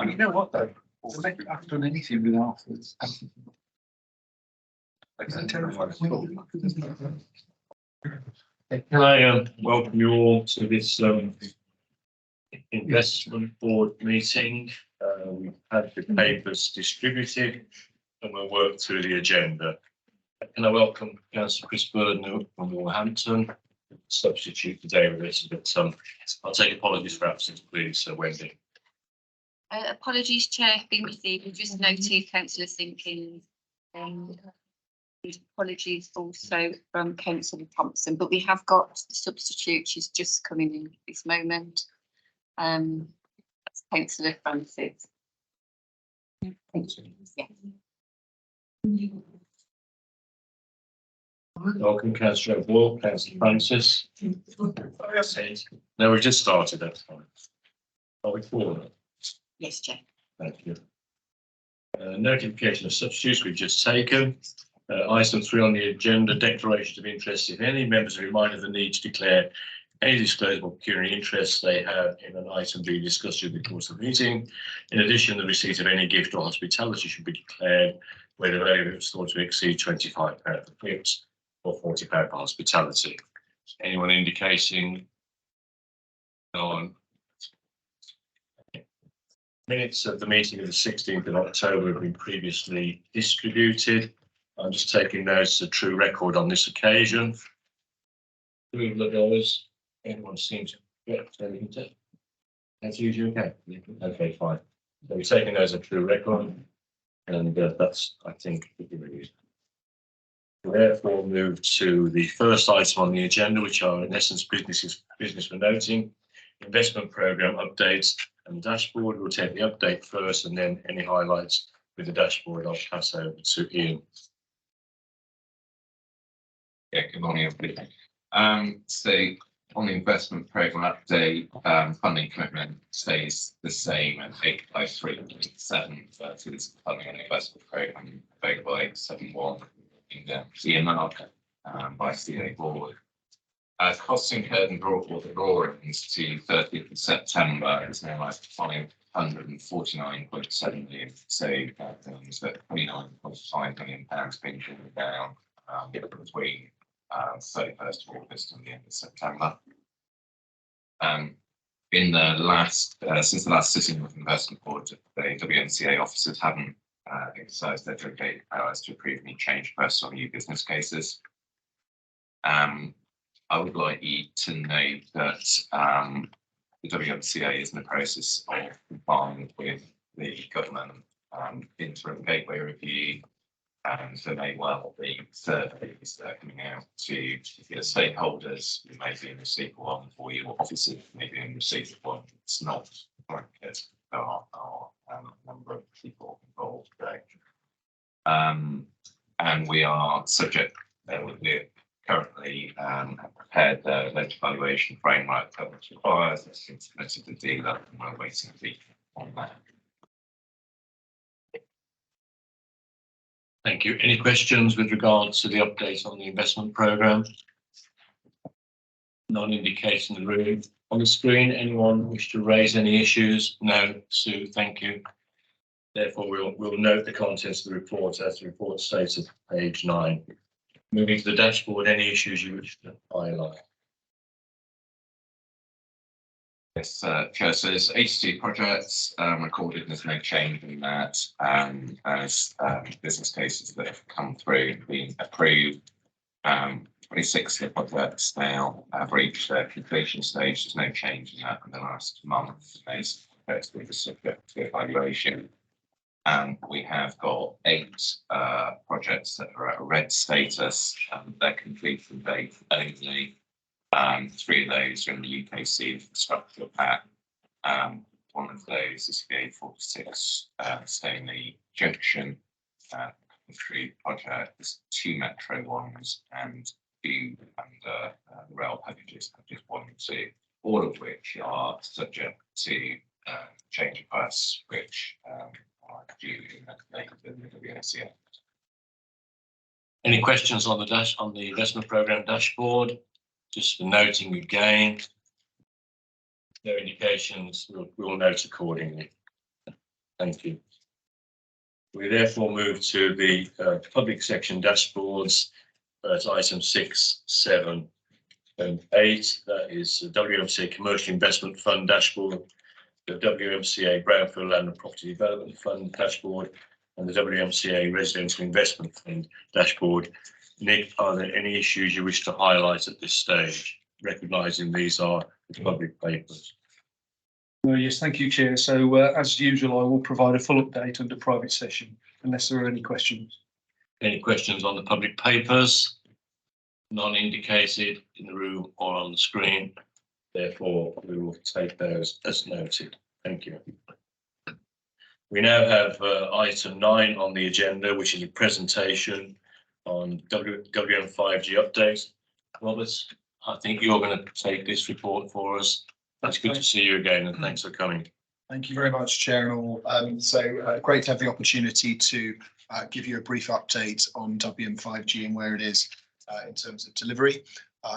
You know what though? I've done anything with afterwards. Can I welcome you all to this investment board meeting. We've had the papers distributed and we'll work through the agenda. Can I welcome Councillor Chris Burden from Wolverhampton, substitute today with us, but I'll take apologies for absence, please, Wendy. Apologies, Chair, have been received. We just noted Councillor Simpkins. Apologies also from Councillor Thompson, but we have got the substitute. She's just coming in at this moment. That's Councillor Francis. Yeah. Welcome, Councillor Wall, Councillor Francis. No, we've just started, that's fine. Are we forward? Yes, Chair. Thank you. Notification of substitutes we've just taken. Item 3 on the agenda, declaration of interest. If any members are reminded of the need to declare any disclosable pecuniary interests they have in an item being discussed during the course of the meeting. In addition, the receipt of any gift or hospitality should be declared where the value is thought to exceed £25 for gifts or £40 for hospitality. Anyone indicating on minutes of the meeting of the 16th of October have been previously distributed. I'm just taking notes of true record on this occasion. Approval of those. Anyone seems to get anything to? That's usually okay. Okay, fine. So we're taking those as true record, and that's, I think, really. Therefore, move to the first item on the agenda, which are in essence business for noting, investment programme updates and dashboard. We'll take the update first, and then any highlights with the dashboard I'll pass over to Ian. Yeah, good morning, everybody. So on the investment programme update, funding commitment stays the same at 853.7 versus funding on the investment programme available 871 in the earmarked by CA board. Costs incurred and drawings to 30th of September is now like 549.7 million. So that means that £29.5 million being drawn down between 31st of August and the end of September. In the last, since the last sitting of the investment board, the WNCA officers haven't exercised their delegated powers to approve any change requests on new business cases. I would like you to note that the WNCA is in the process of complying with the government interim gateway review. And there may well be surveys that are coming out to either stakeholders who may be in receipt of one, or your officers may be in receipt of one. It's not blanket. There are a number of people involved today. And we are subject, we're currently prepared the ledger valuation framework that requires us to submit to the dealer, and we're waiting feedback on that. Thank you. Any questions with regards to the update on the investment programme? None indicating the room. On the screen, anyone wish to raise any issues? No, Sue, thank you. Therefore, we'll note the contents of the report as the report states at page 9. Moving to the dashboard, any issues you wish to highlight? Yes, Chair, so there's 82 projects recorded. There's no change in that as business cases that have come through and been approved. 26 of the projects now have reached their completion stage. There's no change in that in the last month. Those projects were subject to evaluation. We have got 8 projects that are at a red status. They're completion date only. 3 of those are in the UKC infrastructure pack. One of those is the A46 Stanley Junction 3 projects, 2 metro ones, and 2 under rail packages, packages 1 and 2, all of which are subject to change requests, which are due in the WNCA. Any questions on the investment programme dashboard? Just for noting again, no indications, we'll note accordingly. Thank you. We therefore move to the public section dashboards. That's item 6, 7 and 8. That is the WMCA Commercial Investment Fund dashboard, the WMCA Brownfield Land and Property Development Fund dashboard, and the WMCA Residential Investment Fund dashboard. Nick, are there any issues you wish to highlight at this stage, recognising these are public papers? Yes, thank you, Chair. So as usual, I will provide a full update under private session unless there are any questions. Any questions on the public papers? None indicated in the room or on the screen. Therefore, we will take those as noted. Thank you. We now have item 9 on the agenda, which is a presentation on WM5G update. Roberts, I think you're going to take this report for us. It's good to see you again, and thanks for coming. Thank you very much, Chair and all. Great to have the opportunity to give you a brief update on WM5G and where it is in terms of delivery.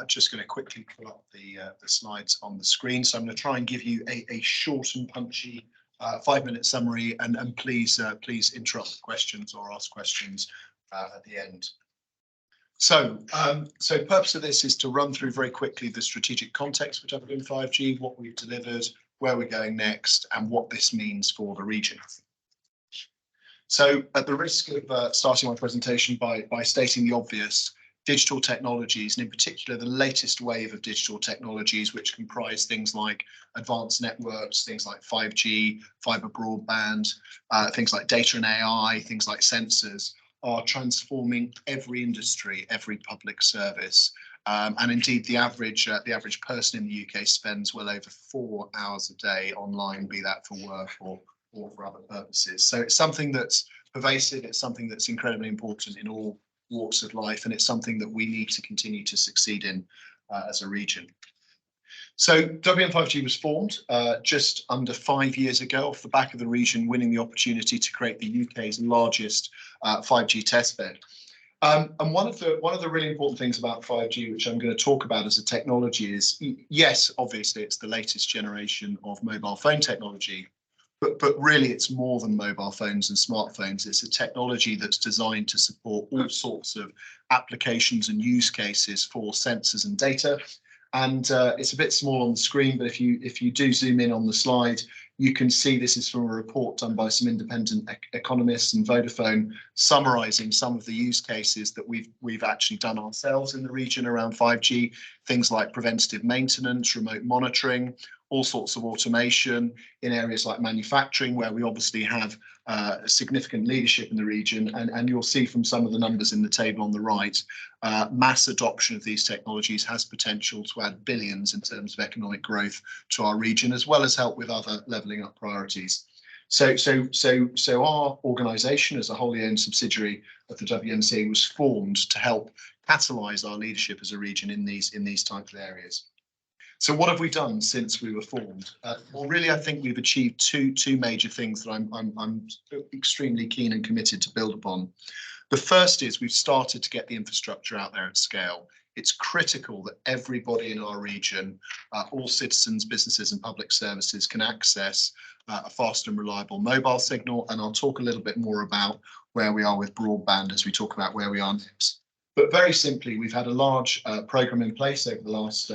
Just going to quickly pull up the slides on the screen. So I'm going to try and give you a short and punchy 5-minute summary, and please interrupt questions or ask questions at the end. So purpose of this is to run through very quickly the strategic context for WM5G, what we've delivered, where we're going next, and what this means for the region. So at the risk of starting my presentation by stating the obvious, digital technologies, and in particular the latest wave of digital technologies, which comprise things like advanced networks, things like 5G, fiber broadband, things like data and AI, things like sensors, are transforming every industry, every public service. And indeed, the average person in the UK spends well over 4 hours a day online, be that for work or for other purposes. So it's something that's pervasive, it's something that's incredibly important in all walks of life, and it's something that we need to continue to succeed in as a region. So WM5G was formed just under 5 years ago off the back of the region winning the opportunity to create the UK's largest 5G testbed. And one of the really important things about 5G, which I'm going to talk about as a technology, is yes, obviously it's the latest generation of mobile phone technology, but really it's more than mobile phones and smartphones. It's a technology that's designed to support all sorts of applications and use cases for sensors and data. And it's a bit small on the screen, but if you do zoom in on the slide, you can see this is from a report done by some independent economists and Vodafone, summarising some of the use cases that we've actually done ourselves in the region around 5G, things like preventative maintenance, remote monitoring, all sorts of automation in areas like manufacturing, where we obviously have significant leadership in the region. And you'll see from some of the numbers in the table on the right, mass adoption of these technologies has potential to add billions in terms of economic growth to our region, as well as help with other levelling up priorities. So our organisation, as a wholly owned subsidiary of the WMCA, was formed to help catalyse our leadership as a region in these types of areas. So what have we done since we were formed? Well, really, I think we've achieved two major things that I'm extremely keen and committed to build upon. The first is we've started to get the infrastructure out there at scale. It's critical that everybody in our region, all citizens, businesses and public services, can access a fast and reliable mobile signal. And I'll talk a little bit more about where we are with broadband as we talk about where we are next. But very simply, we've had a large programme in place over the last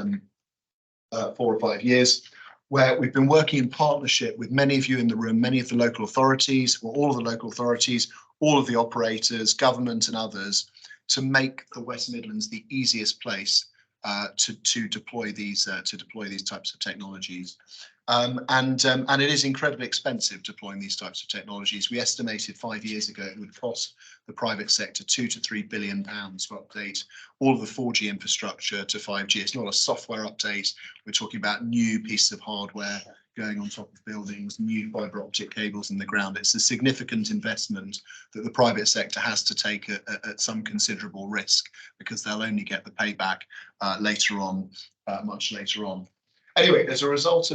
4 or 5 years, where we've been working in partnership with many of you in the room, many of the local authorities, or all of the local authorities, all of the operators, government and others, to make the West Midlands the easiest place to deploy these types of technologies. And it is incredibly expensive deploying these types of technologies. We estimated 5 years ago it would cost the private sector £2 to £3 billion to update all of the 4G infrastructure to 5G. It's not a software update. We're talking about new pieces of hardware going on top of buildings, new fibre optic cables in the ground. It's a significant investment that the private sector has to take at some considerable risk, because they'll only get the payback later on, much later on. Anyway, as a result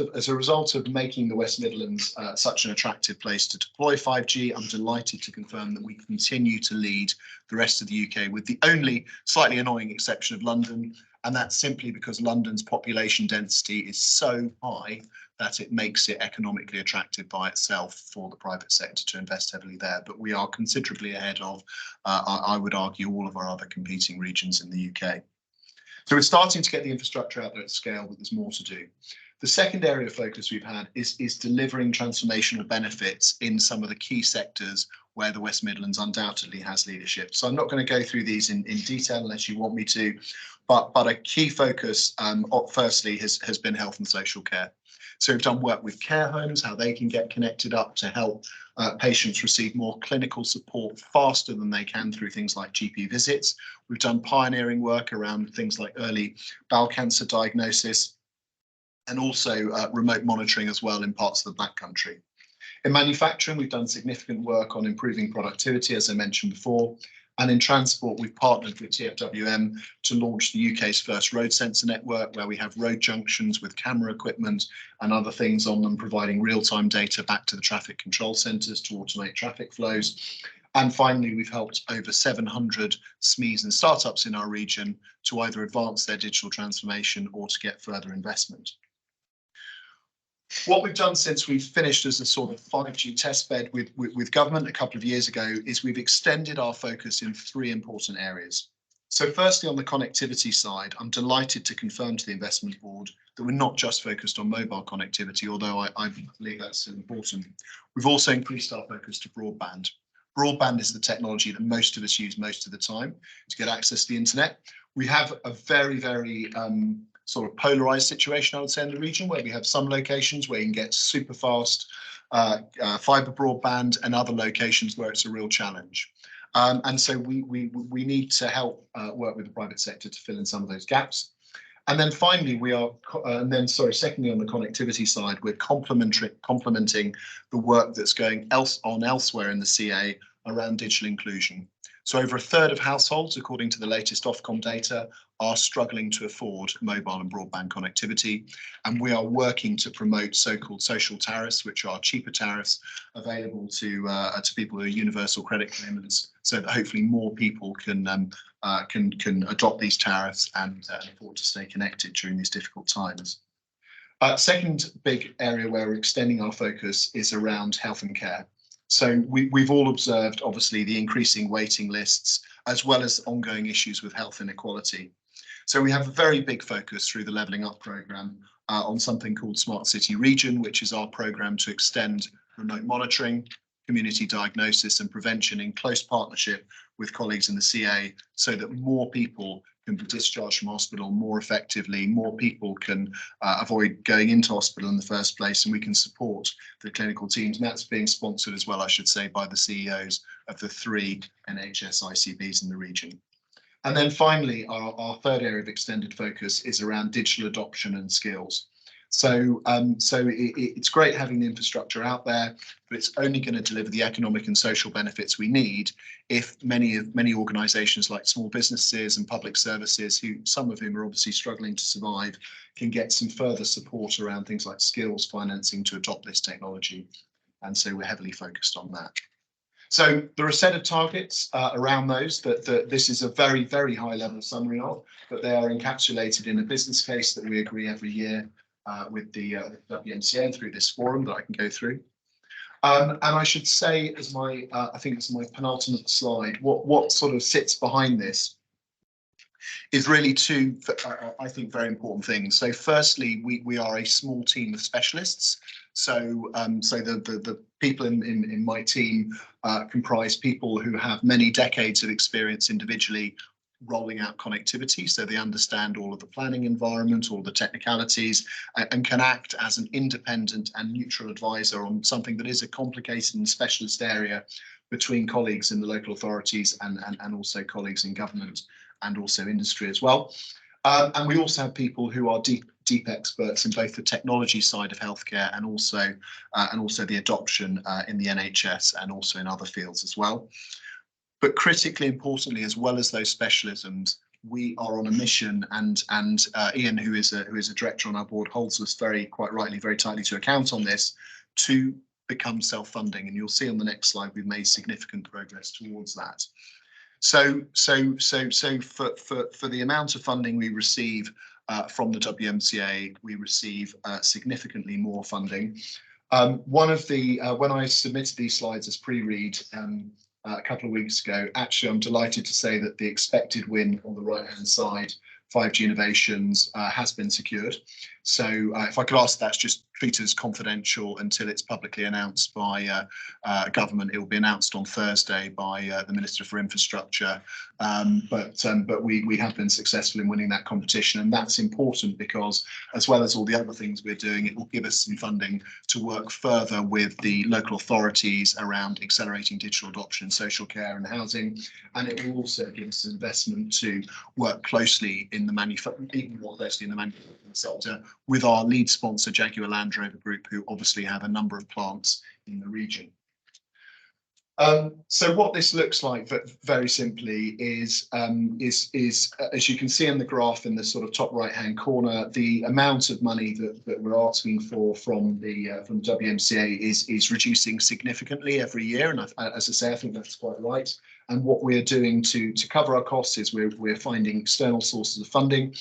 of making the West Midlands such an attractive place to deploy 5G, I'm delighted to confirm that we continue to lead the rest of the UK, with the only slightly annoying exception of London. And that's simply because London's population density is so high that it makes it economically attractive by itself for the private sector to invest heavily there. But we are considerably ahead of, I would argue, all of our other competing regions in the UK. So we're starting to get the infrastructure out there at scale, but there's more to do. The second area of focus we've had is delivering transformational benefits in some of the key sectors where the West Midlands undoubtedly has leadership. So I'm not going to go through these in detail unless you want me to, but a key focus, firstly, has been health and social care. So we've done work with care homes, how they can get connected up to help patients receive more clinical support faster than they can through things like GP visits. We've done pioneering work around things like early bowel cancer diagnosis and also remote monitoring as well in parts of the Black Country. In manufacturing, we've done significant work on improving productivity, as I mentioned before. And in transport, we've partnered with TfWM to launch the UK's first road sensor network, where we have road junctions with camera equipment and other things on them, providing real-time data back to the traffic control centres to automate traffic flows. And finally, we've helped over 700 SMEs and startups in our region to either advance their digital transformation or to get further investment. What we've done since we've finished as a sort of 5G testbed with government a couple of years ago is we've extended our focus in 3 important areas. So firstly, on the connectivity side, I'm delighted to confirm to the investment board that we're not just focused on mobile connectivity, although I believe that's still important. We've also increased our focus to broadband. Broadband is the technology that most of us use most of the time to get access to the internet. We have a very, very sort of polarized situation, I would say, in the region, where we have some locations where you can get super fast fibre broadband and other locations where it's a real challenge. And so we need to help work with the private sector to fill in some of those gaps. And then finally, secondly, on the connectivity side, we're complementing the work that's going elsewhere in the CA around digital inclusion. So over 1/3 of households, according to the latest Ofcom data, are struggling to afford mobile and broadband connectivity. And we are working to promote so-called social tariffs, which are cheaper tariffs available to people who are universal credit claimants, so that hopefully more people can adopt these tariffs and afford to stay connected during these difficult times. Second big area where we're extending our focus is around health and care. So we've all observed, obviously, the increasing waiting lists, as well as ongoing issues with health inequality. So we have a very big focus through the Levelling Up programme on something called Smart City Region, which is our programme to extend remote monitoring, community diagnosis and prevention in close partnership with colleagues in the CA, so that more people can be discharged from hospital more effectively, more people can avoid going into hospital in the first place, and we can support the clinical teams. And that's being sponsored as well, I should say, by the CEOs of the 3 NHS ICBs in the region. And then finally, our third area of extended focus is around digital adoption and skills. So it's great having the infrastructure out there, but it's only going to deliver the economic and social benefits we need if many organisations like small businesses and public services, some of whom are obviously struggling to survive, can get some further support around things like skills financing to adopt this technology. And so we're heavily focused on that. So there are a set of targets around those that this is a very, very high level summary of, but they are encapsulated in a business case that we agree every year with the WMCA through this forum that I can go through. And I should say, as I think it's my penultimate slide, what sort of sits behind this is really 2, I think, very important things. So firstly, we are a small team of specialists. So the people in my team comprise people who have many decades of experience individually rolling out connectivity, so they understand all of the planning environment, all the technicalities, and can act as an independent and neutral advisor on something that is a complicated and specialist area between colleagues in the local authorities and also colleagues in government and also industry as well. And we also have people who are deep experts in both the technology side of healthcare and also the adoption in the NHS and also in other fields as well. But critically importantly, as well as those specialisms, we are on a mission, and Ian, who is a director on our board, holds us quite rightly very tightly to account on this, to become self-funding. And you'll see on the next slide we've made significant progress towards that. So for the amount of funding we receive from the WMCA, we receive significantly more funding. One of the, when I submitted these slides as pre-read a couple of weeks ago, actually, I'm delighted to say that the expected win on the right-hand side, 5G Innovations, has been secured. So if I could ask, that's just treated as confidential until it's publicly announced by government. It will be announced on Thursday by the Minister for Infrastructure. But we have been successful in winning that competition, and that's important because, as well as all the other things we're doing, it will give us some funding to work further with the local authorities around accelerating digital adoption in social care and housing, and it will also give us investment to work closely in the manufacturing sector with our lead sponsor, Jaguar Land Rover Group, who obviously have a number of plants in the region. So what this looks like very simply is as you can see in the graph in the sort of top right hand corner, the amount of money that we're asking for from the WMCA is reducing significantly every year, and as I say, I think that's quite right. And what we're doing to cover our costs is we're finding external sources of funding.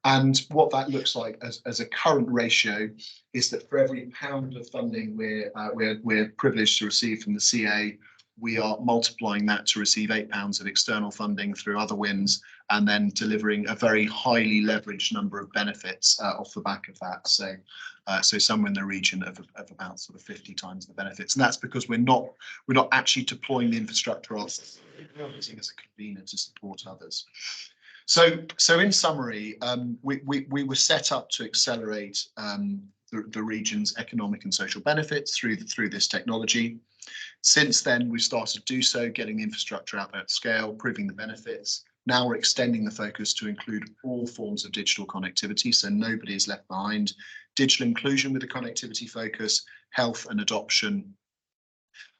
And what that looks like as a current ratio is that for every pound of funding we're privileged to receive from the CA, we are multiplying that to receive £8 of external funding through other wins, and then delivering a very highly leveraged number of benefits off the back of that. So somewhere in the region of about sort of 50 times the benefits, and that's because we're not actually deploying the infrastructure ourselves, we're using as a convener to support others. So in summary, we were set up to accelerate the region's economic and social benefits through this technology. Since then, we've started to do so, getting the infrastructure out there at scale, proving the benefits. Now we're extending the focus to include all forms of digital connectivity, so nobody is left behind. Digital inclusion with a connectivity focus, health and adoption.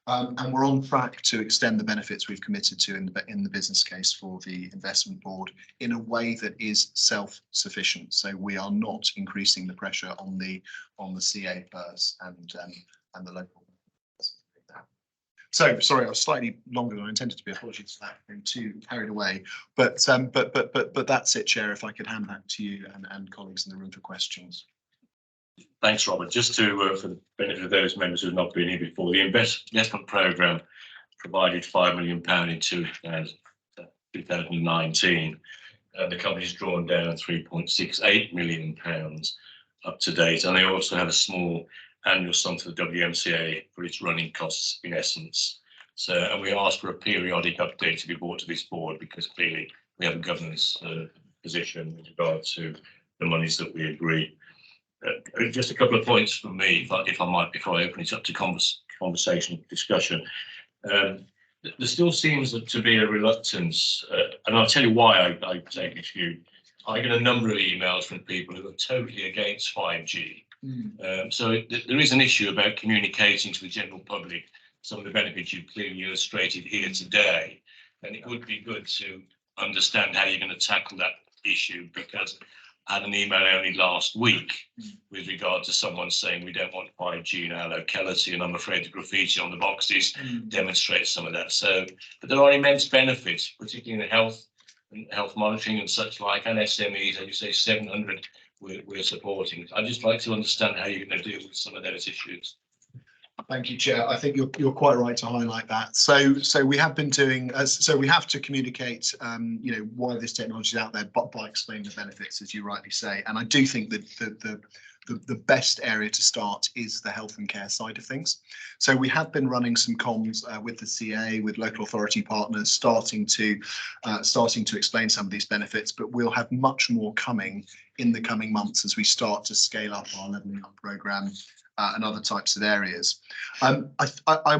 And we're on track to extend the benefits we've committed to in the business case for the investment board in a way that is self-sufficient. So we are not increasing the pressure on the CA purse and the local. So sorry, I was slightly longer than I intended to be. Apologies for that, being too carried away. But that's it, Chair. If I could hand back to you and colleagues in the room for questions. Thanks, Robert. Just to for the benefit of those members who have not been here before, the investment programme provided £5 million in 2019. The company's drawn down £3.68 million up to date, and they also have a small annual sum to the WMCA for its running costs, in essence. So, and we asked for a periodic update to be brought to this board because clearly we have a governance position with regard to the monies that we agree. Just a couple of points from me, if I might, before I open it up to conversation, discussion. There still seems to be a reluctance, and I'll tell you why I take this view. I get a number of emails from people who are totally against 5G. So there is an issue about communicating to the general public some of the benefits you've clearly illustrated here today, and it would be good to understand how you're going to tackle that issue, because I had an email only last week with regard to someone saying we don't want 5G in our locality, and I'm afraid the graffiti on the boxes demonstrates some of that. So, but there are immense benefits, particularly in health monitoring and such like, and SMEs, as you say, 700 we're supporting. I'd just like to understand how you're going to deal with some of those issues. Thank you, Chair. I think you're quite right to highlight that. So we have been doing, so we have to communicate, why this technology is out there, but by explaining the benefits, as you rightly say. And I do think that the best area to start is the health and care side of things. So we have been running some comms with the CA, with local authority partners, starting to explain some of these benefits, but we'll have much more coming in the coming months as we start to scale up our Levelling Up programme and other types of areas. I'm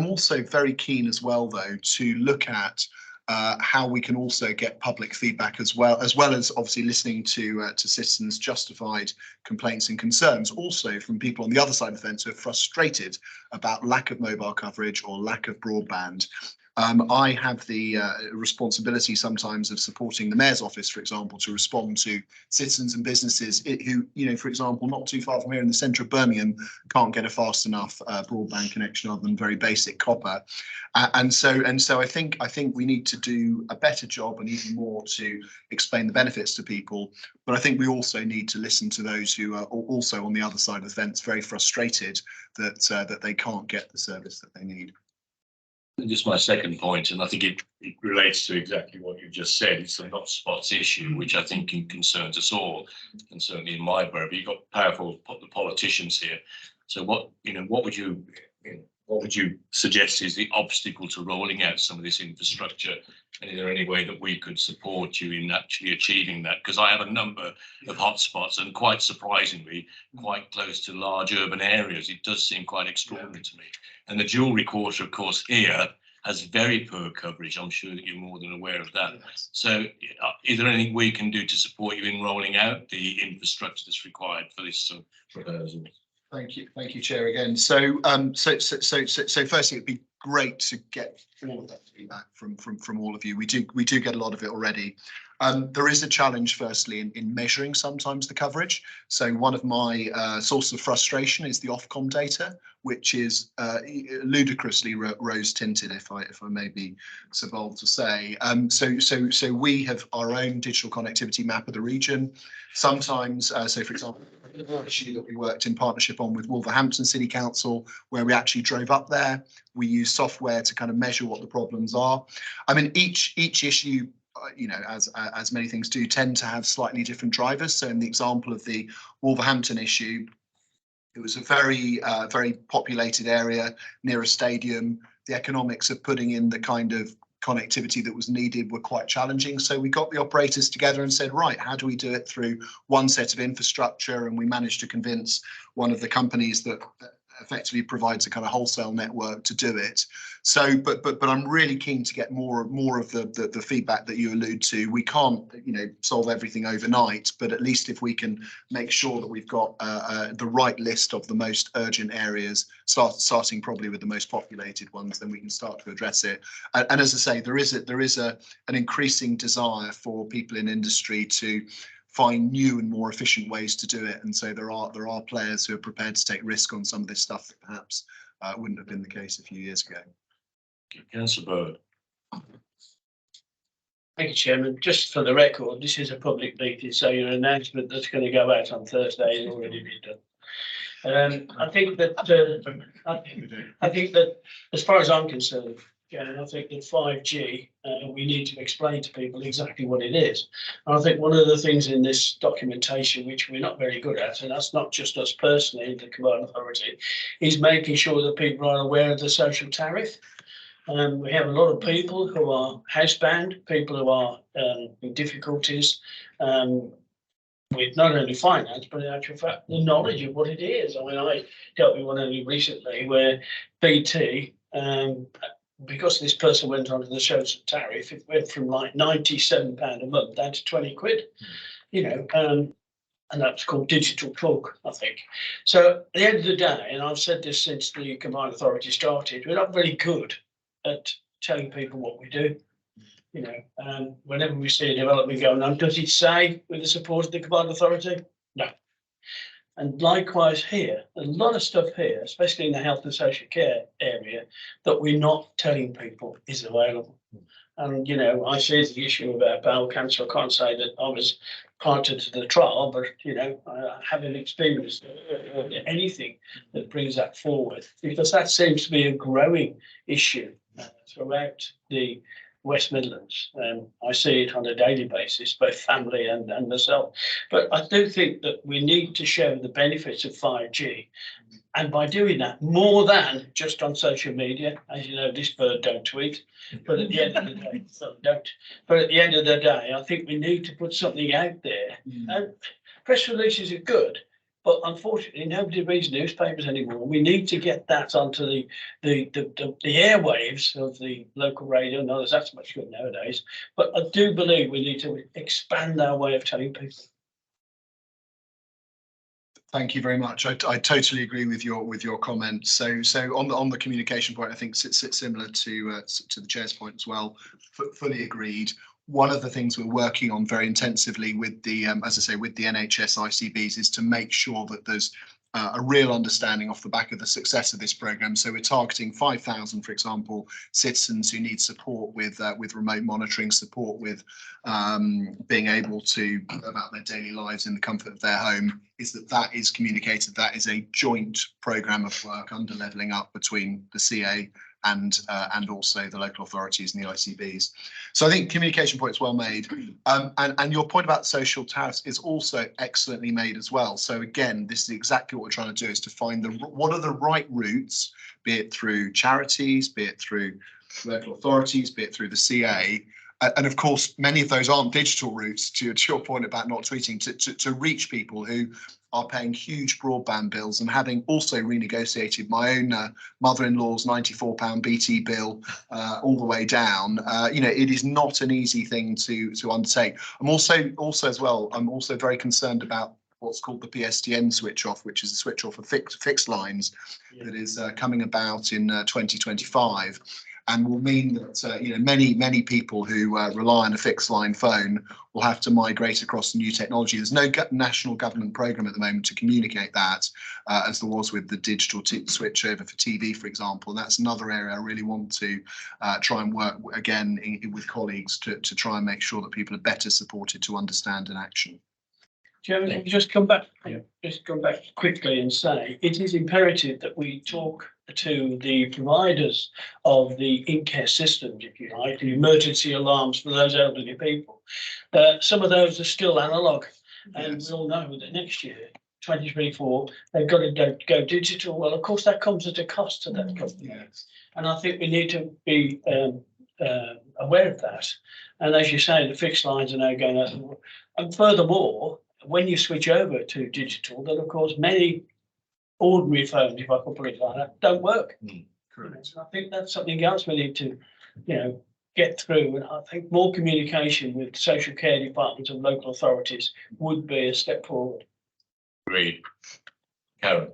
also very keen as well, though, to look at how we can also get public feedback as well as obviously listening to citizens' justified complaints and concerns, also from people on the other side of the fence who are frustrated about lack of mobile coverage or lack of broadband. I have the responsibility sometimes of supporting the Mayor's office, for example, to respond to citizens and businesses who, you know, for example, not too far from here in the centre of Birmingham, can't get a fast enough broadband connection other than very basic copper. And so I think we need to do a better job and even more to explain the benefits to people. But I think we also need to listen to those who are also on the other side of the fence, very frustrated that they can't get the service that they need. And just my second point, and I think it relates to exactly what you just said. It's the not spots issue, which I think concerns us all, and certainly in my borough. But you've got powerful politicians here. So what would you suggest is the obstacle to rolling out some of this infrastructure? And is there any way that we could support you in actually achieving that? Because I have a number of hotspots, and quite surprisingly, quite close to large urban areas. It does seem quite extraordinary to me. And the jewellery quarter, of course, here has very poor coverage. I'm sure that you're more than aware of that. So is there anything we can do to support you in rolling out the infrastructure that's required for this proposal? Thank you, Chair. Again, so firstly, it'd be great to get all of that feedback from all of you. We do get a lot of it already. There is a challenge, firstly, in measuring sometimes the coverage. So one of my sources of frustration is the Ofcom data, which is ludicrously rose tinted, if I may be so bold to say. So we have our own digital connectivity map of the region. Sometimes, so for example, an issue that we worked in partnership on with Wolverhampton City Council, where we actually drove up there. We use software to kind of measure what the problems are. I mean, each issue, you know, as many things do, tend to have slightly different drivers. So in the example of the Wolverhampton issue, it was a very populated area near a stadium. The economics of putting in the kind of connectivity that was needed were quite challenging. So we got the operators together and said, right, how do we do it through one set of infrastructure? And we managed to convince one of the companies that effectively provides a kind of wholesale network to do it. So, but I'm really keen to get more of the feedback that you allude to. We can't, you know, solve everything overnight, but at least if we can make sure that we've got the right list of the most urgent areas, starting probably with the most populated ones, then we can start to address it. And as I say, there is an increasing desire for people in industry to find new and more efficient ways to do it, and so there are players who are prepared to take risk on some of this stuff that perhaps wouldn't have been the case a few years ago. Councillor Bird. Thank you, Chairman. Just for the record, this is a public meeting, so your announcement that's going to go out on Thursday has already been done. I think that as far as I'm concerned, and I think that 5G, we need to explain to people exactly what it is. And I think one of the things in this documentation, which we're not very good at, and that's not just us personally, the Combined Authority, is making sure that people are aware of the social tariff. We have a lot of people who are housebound, people who are in difficulties with not only finance, but in actual fact, the knowledge of what it is. I mean, I dealt with one only recently where BT, because this person went onto the social tariff, it went from like £97 a month down to 20 quid, you know, and that's called digital plug, I think. So at the end of the day, and I've said this since the Combined Authority started, we're not very good at telling people what we do. You know, whenever we see a development going on, does it say with the support of the Combined Authority? No. And likewise here, a lot of stuff here, especially in the health and social care area, that we're not telling people is available. And, you know, I see the issue about bowel cancer. I can't say that I was party to the trial, but, you know, I haven't experienced anything that brings that forward, because that seems to be a growing issue throughout the West Midlands. I see it on a daily basis, both family and myself. But I do think that we need to show the benefits of 5G. And by doing that, more than just on social media, as you know, this bird don't tweet, but at the end of the day, But at the end of the day, I think we need to put something out there. And press releases are good, but unfortunately, nobody reads newspapers anymore. We need to get that onto the airwaves of the local radio. No, that's much good nowadays. But I do believe we need to expand our way of telling people. Thank you very much. I totally agree with your comments. So on the communication point, I think it's similar to the chair's point as well. Fully agreed. One of the things we're working on very intensively with the, as I say, with the NHS ICBs is to make sure that there's a real understanding off the back of the success of this programme. So we're targeting 5,000, for example, citizens who need support with remote monitoring, support with being able to go about their daily lives in the comfort of their home. That is communicated. That is a joint programme of work under Levelling Up between the CA and also the local authorities and the ICBs. So I think communication point is well made. And your point about social tariffs is also excellently made as well. So again, this is exactly what we're trying to do, is to find what are the right routes, be it through charities, be it through local authorities, be it through the CA. And of course, many of those aren't digital routes, to your point about not tweeting, to reach people who are paying huge broadband bills. And having also renegotiated my own mother-in-law's £94 BT bill all the way down, it is not an easy thing to undertake. I'm also as well, I'm also very concerned about what's called the PSTN switch off, which is a switch off of fixed lines that is coming about in 2025. And will mean that many people who rely on a fixed line phone will have to migrate across the new technology. There's no national government programme at the moment to communicate that, as there was with the digital switch over for TV, for example. And that's another area I really want to try and work again with colleagues to try and make sure that people are better supported to understand and action. Chairman, just come back quickly and say it is imperative that we talk to the providers of the in-care systems, if you like, the emergency alarms for those elderly people. Some of those are still analog, and we all know that next year, 2024, they've got to go digital. Well, of course, that comes at a cost to that company. Yes. And I think we need to be aware of that. And as you say, the fixed lines are now going out. And furthermore, when you switch over to digital, then of course many ordinary phones, if I could put it like that, don't work. Correct. I think that's something else we need to, get through. And I think more communication with social care departments and local authorities would be a step forward. Agreed. Karen.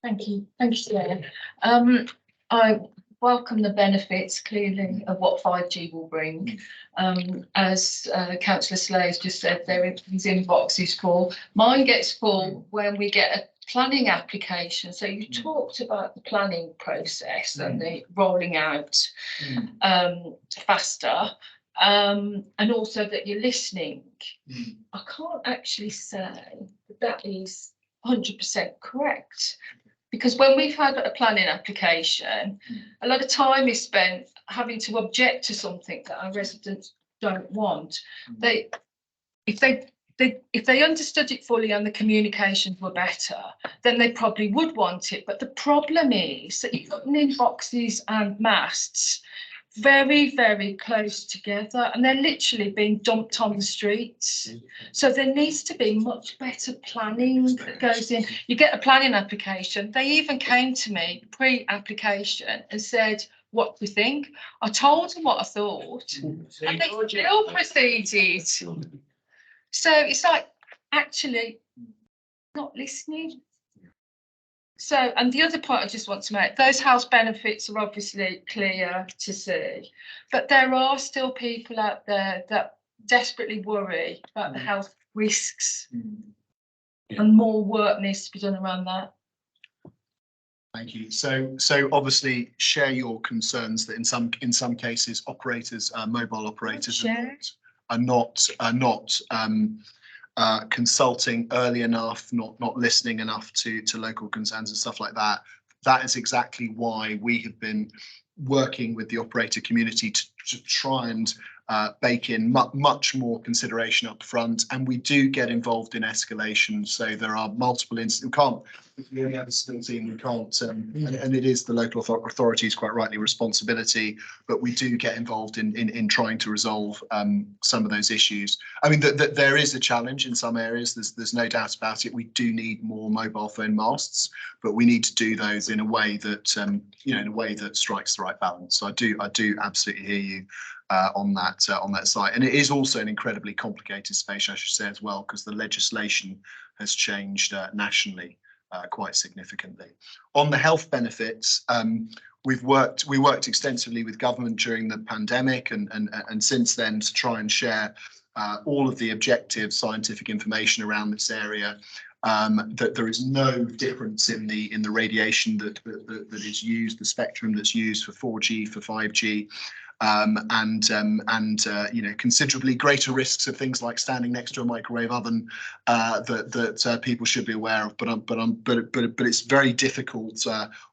Thank you, Chair. I welcome the benefits clearly of what 5G will bring. As Councillor Slade just said, his inbox is full. Mine gets full when we get a planning application. So you talked about the planning process and the rolling out faster, and also that you're listening. I can't actually say that is 100% correct. Because when we've had a planning application, a lot of time is spent having to object to something that our residents don't want. If they understood it fully and the communications were better, then they probably would want it. But the problem is that you're putting in boxes and masts very, very close together, and they're literally being dumped on the streets. So there needs to be much better planning that goes in. You get a planning application. They even came to me pre-application and said, "What do you think?" I told them what I thought, and they still proceeded. So it's like actually not listening. So, and the other point I just want to make, those health benefits are obviously clear to see, but there are still people out there that desperately worry about the health risks, and more work needs to be done around that. Thank you. So obviously share your concerns that in some cases operators, mobile operators are not consulting early enough, not listening enough to local concerns and stuff like that. That is exactly why we have been working with the operator community to try and bake in much more consideration up front, and we do get involved in escalation. So there are multiple instances. If we only have a small team, we can't, and it is the local authorities, quite rightly, responsibility, but we do get involved in trying to resolve some of those issues. I mean, there is a challenge in some areas, there's no doubt about it. We do need more mobile phone masts, but we need to do those in a way that, in a way that strikes the right balance. So I do absolutely hear you on that site, and it is also an incredibly complicated space, I should say as well, because the legislation has changed nationally quite significantly. On the health benefits, we worked extensively with government during the pandemic and since then to try and share all of the objective scientific information around this area. That there is no difference in the radiation that is used, the spectrum that's used for 4G, for 5G, you know, considerably greater risks of things like standing next to a microwave oven that people should be aware of. But it's very difficult,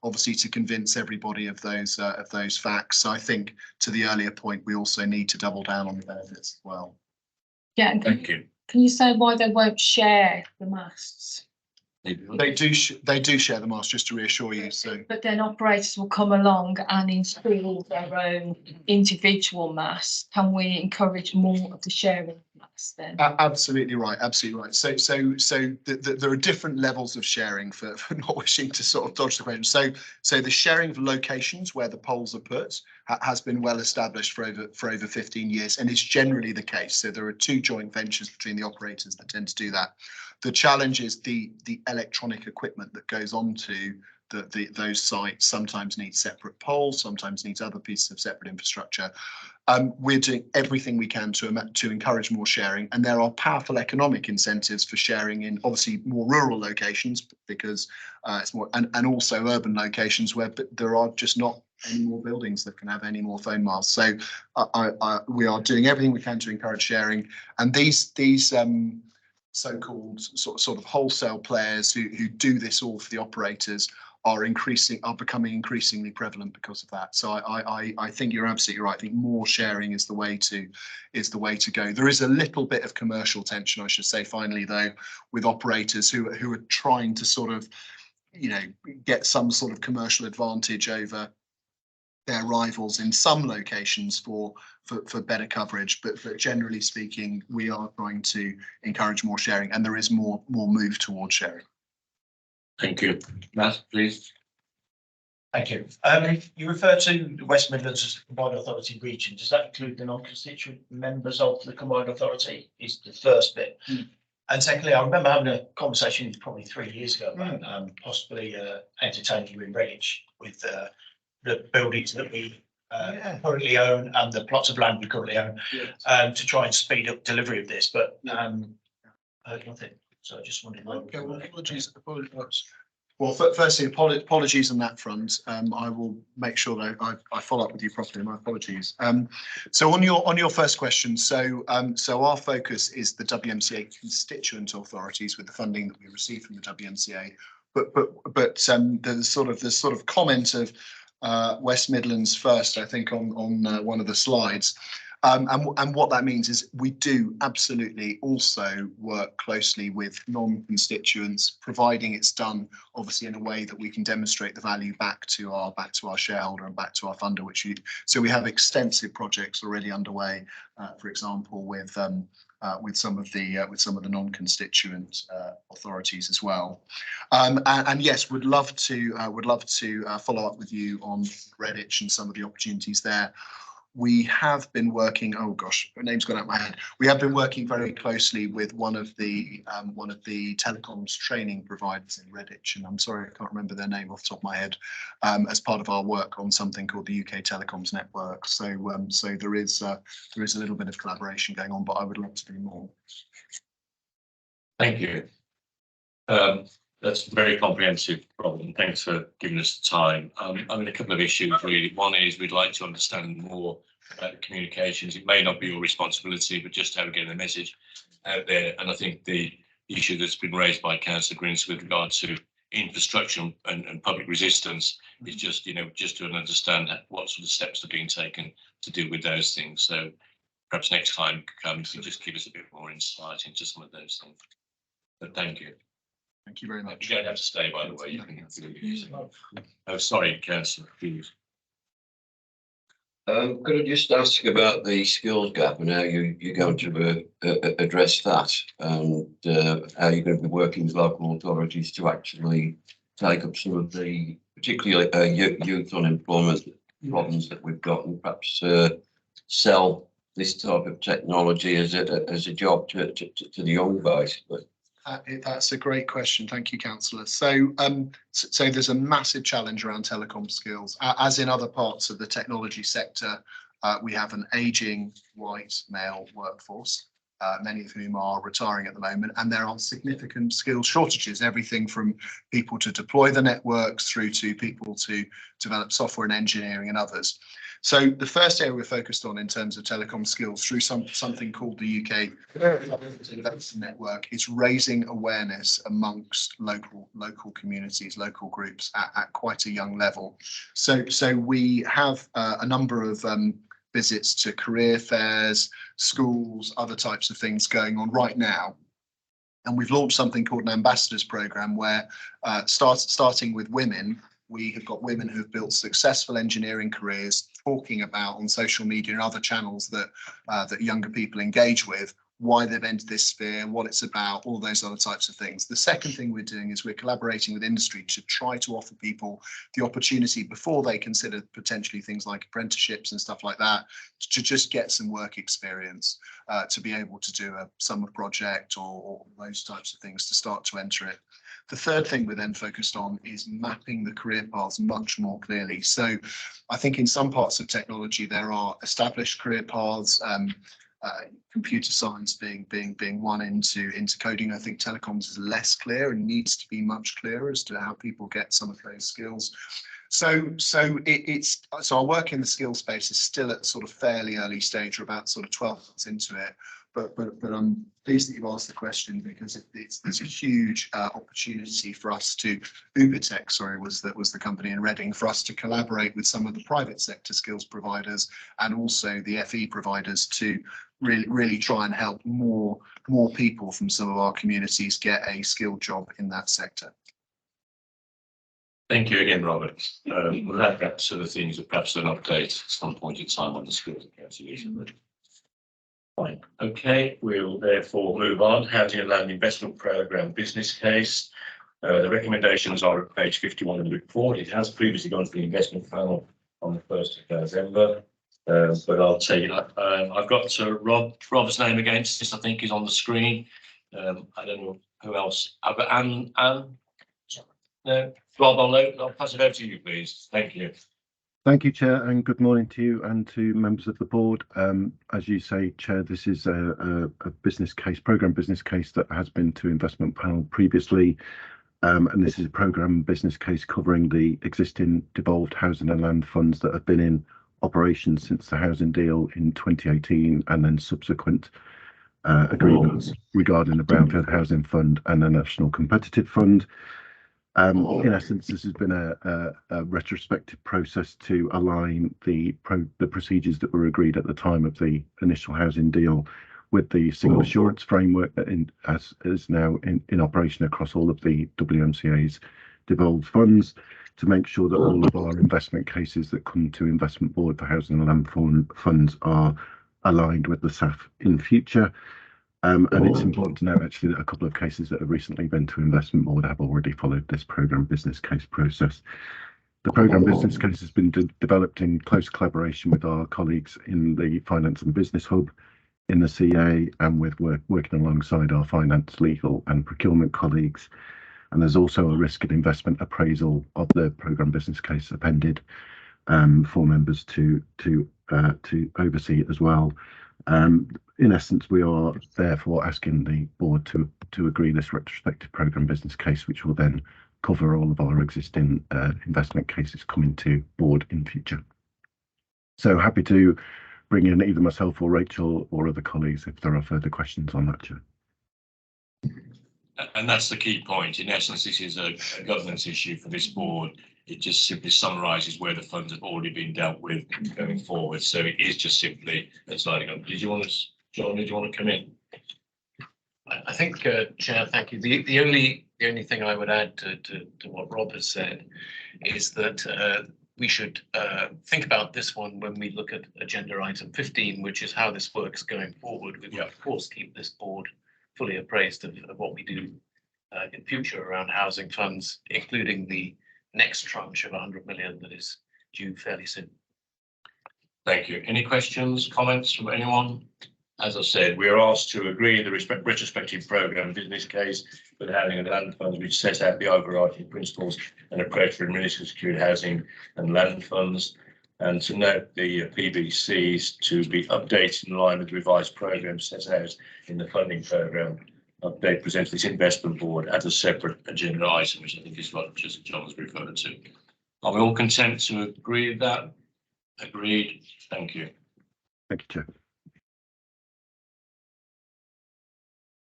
obviously, to convince everybody of those facts. So I think, to the earlier point, we also need to double down on the benefits as well. Yeah, and Thank you. can you say why they won't share the masts? They do share the mast, just to reassure you. So, But then operators will come along and install their own individual masts. Can we encourage more of the sharing of masts then? absolutely right, absolutely right. So there are different levels of sharing for not wishing to sort of dodge the question. So the sharing of locations where the poles are put has been well established for over 15 years, and it's generally the case. So there are two joint ventures between the operators that tend to do that. The challenge is the electronic equipment that goes onto those sites sometimes needs separate poles, sometimes needs other pieces of separate infrastructure. We're doing everything we can to encourage more sharing, and there are powerful economic incentives for sharing in obviously more rural locations because it's more, and also urban locations where there are just not any more buildings that can have any more phone masts. So we are doing everything we can to encourage sharing, and these so-called sort of wholesale players who do this all for the operators are becoming increasingly prevalent because of that. So I think you're absolutely right. I think more sharing is the way to go. There is a little bit of commercial tension, I should say, finally, though, with operators who are trying to sort of, you know, get some sort of commercial advantage over their rivals in some locations for better coverage, but generally speaking, we are trying to encourage more sharing, and there is more move towards sharing. Thank you. Matt, please. Thank you. You refer to the West Midlands as a combined authority region. Does that include the non-constituent members of the combined authority? Is the first bit. And secondly, I remember having a conversation probably 3 years ago about possibly entertaining you in Redditch with the buildings that we currently own and the plots of land we currently own, to try and speed up delivery of this. But heard nothing. So I just wondered. Okay, well, apologies. Well, firstly, apologies on that front. I will make sure that I follow up with you properly. My apologies. So on your first question, so our focus is the WMCA constituent authorities with the funding that we receive from the WMCA. But there's sort of comment of West Midlands first, I think, on one of the slides. And what that means is we do absolutely also work closely with non-constituents, providing it's done obviously in a way that we can demonstrate the value back to our shareholder and back to our funder. So we have extensive projects already underway, for example, with some of the non-constituent authorities as well. And yes, would love to follow up with you on Redditch and some of the opportunities there. We have been working, oh gosh, her name's gone out of my head. We have been working very closely with one of the telecoms training providers in Redditch, and I'm sorry, I can't remember their name off the top of my head, as part of our work on something called the UK Telecoms Network. So there is a little bit of collaboration going on, but I would love to do more. Thank you. That's a very comprehensive problem. Thanks for giving us the time. I mean, a couple of issues really. One is we'd like to understand more about the communications. It may not be your responsibility, but just how to get the message out there. And I think the issue that's been raised by Councillor Grins with regard to infrastructure and public resistance is just, just to understand what sort of steps are being taken to deal with those things. So perhaps next time you can just give us a bit more insight into some of those things. But thank you. Thank you very much. You don't have to stay, by the way. You can. Oh, sorry, Councillor, please. Could I just ask about the skills gap and how you're going to address that, and how you're going to be working with local authorities to actually take up some of the particularly youth unemployment problems that we've got, and perhaps sell this type of technology as a job to the young guys. But That's a great question. Thank you, councillor. So, so there's a massive challenge around telecom skills. As in other parts of the technology sector, we have an ageing white male workforce, many of whom are retiring at the moment, and there are significant skills shortages, everything from people to deploy the networks through to people to develop software and engineering and others. So the first area we're focused on in terms of telecom skills through something called the UK Innovation Network is raising awareness amongst local communities, local groups at quite a young level. So we have a number of visits to career fairs, schools, other types of things going on right now. And we've launched something called an ambassadors program where starting with women, we have got women who have built successful engineering careers talking about on social media and other channels that that younger people engage with, why they've entered this sphere, what it's about, all those other types of things. The second thing we're doing is we're collaborating with industry to try to offer people the opportunity before they consider potentially things like apprenticeships and stuff like that, to just get some work experience, to be able to do a summer project or those types of things to start to enter it. The third thing we're then focused on is mapping the career paths much more clearly. So I think in some parts of technology, there are established career paths, computer science being one into coding. I think telecoms is less clear and needs to be much clearer as to how people get some of those skills. So our work in the skills space is still at sort of fairly early stage, or about sort of 12 months into it. But I'm pleased that you've asked the question, because there's a huge opportunity for us to, Ubertech, sorry, was the company in Reading, for us to collaborate with some of the private sector skills providers and also the FE providers to really try and help more people from some of our communities get a skilled job in that sector. Thank you again, Robert. We'll have that sort of things, perhaps an update at some point in time on the skills reconciliation. Fine. Okay, we'll therefore move on. Housing and Land Investment Programme business case. The recommendations are at page 51 of the report. It has previously gone to the investment panel on the 1st of November. But I'll tell you, I've got Rob's name against this, I think, is on the screen. I don't know who else. I've got Anne. No, Rob, I'll pass it over to you, please. Thank you. Thank you, Chair, and good morning to you and to members of the board. As you say, Chair, this is a business case, programme business case that has been to investment panel previously. And this is a programme business case covering the existing devolved housing and land funds that have been in operation since the housing deal in 2018, and then subsequent agreements regarding the Brownfield Housing Fund and the National Competitive Fund. In essence, this has been a retrospective process to align the procedures that were agreed at the time of the initial housing deal with the single assurance framework that is now in operation across all of the WMCA's devolved funds, to make sure that all of our investment cases that come to Investment Board for Housing and Land funds are aligned with the SAF in future. And it's important to note, actually, that a couple of cases that have recently been to Investment Board have already followed this programme business case process. The programme business case has been developed in close collaboration with our colleagues in the Finance and Business Hub in the CA, and with working alongside our finance, legal and procurement colleagues. And there's also a risk and investment appraisal of the programme business case appended for members to oversee as well. In essence, we are therefore asking the board to agree this retrospective programme business case, which will then cover all of our existing investment cases coming to board in future. So happy to bring in either myself or Rachel or other colleagues if there are further questions on that, Chair. And that's the key point. In essence, this is a governance issue for this board. It just simply summarises where the funds have already been dealt with going forward. So it is just simply a sliding up. Did you want to, John, did you want to come in? I think, Chair, thank you. The only thing I would add to what Rob has said is that we should think about this one when we look at agenda item 15, which is how this works going forward. We will, of course, keep this board fully appraised of what we do in future around housing funds, including the next tranche of 100 million that is due fairly soon. Thank you. Any questions, comments from anyone? as I said, we are asked to agree the retrospective programme business case for the housing and land funds, which set out the overarching principles and approach for administering secured housing and land funds, and to note the PBCs to be updated in line with the revised programme set out in the funding programme. Update presents this investment board as a separate agenda item, which I think is what just John was referred to. Are we all content to agree with that? Agreed. Thank you. Thank you, Chair.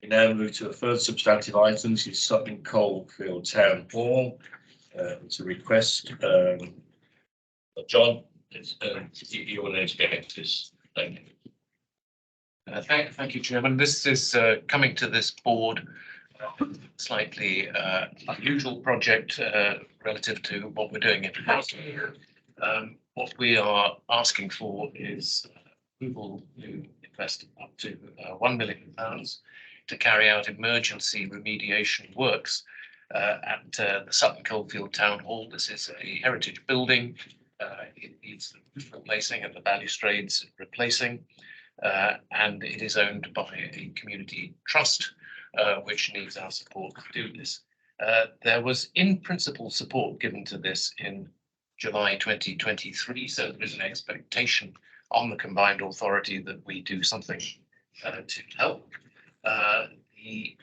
We now move to a further substantive item. This is Sutton Coldfield Town Hall. It's a request. John, you will need to get into this. Thank you. Thank you, Chairman. This is coming to this board, slightly unusual project relative to what we're doing in housing. What we are asking for is approval to invest up to £1 million to carry out emergency remediation works at the Sutton Coldfield Town Hall. This is a heritage building. It needs the roof replacing and the balustrades replacing, and it is owned by a community trust, which needs our support to do this. There was in principle support given to this in July 2023, so there is an expectation on the combined authority that we do something to help. The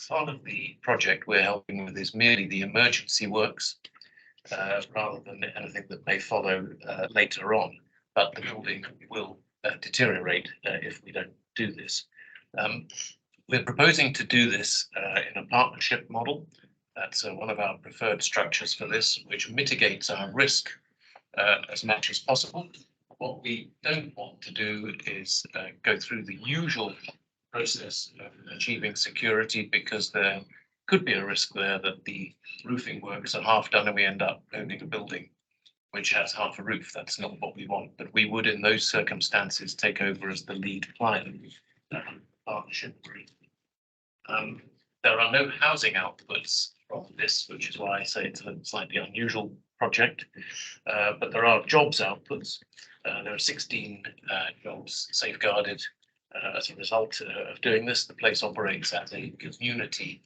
part of the project we're helping with is merely the emergency works, rather than anything that may follow later on, but the building will deteriorate if we don't do this. We're proposing to do this in a partnership model. That's one of our preferred structures for this, which mitigates our risk as much as possible. What we don't want to do is go through the usual process of achieving security, because there could be a risk there that the roofing works are half done and we end up owning a building which has half a roof. That's not what we want, but we would in those circumstances take over as the lead client partnership agreement. There are no housing outputs from this, which is why I say it's a slightly unusual project, but there are jobs outputs. There are 16 jobs safeguarded as a result of doing this. The place operates as a community,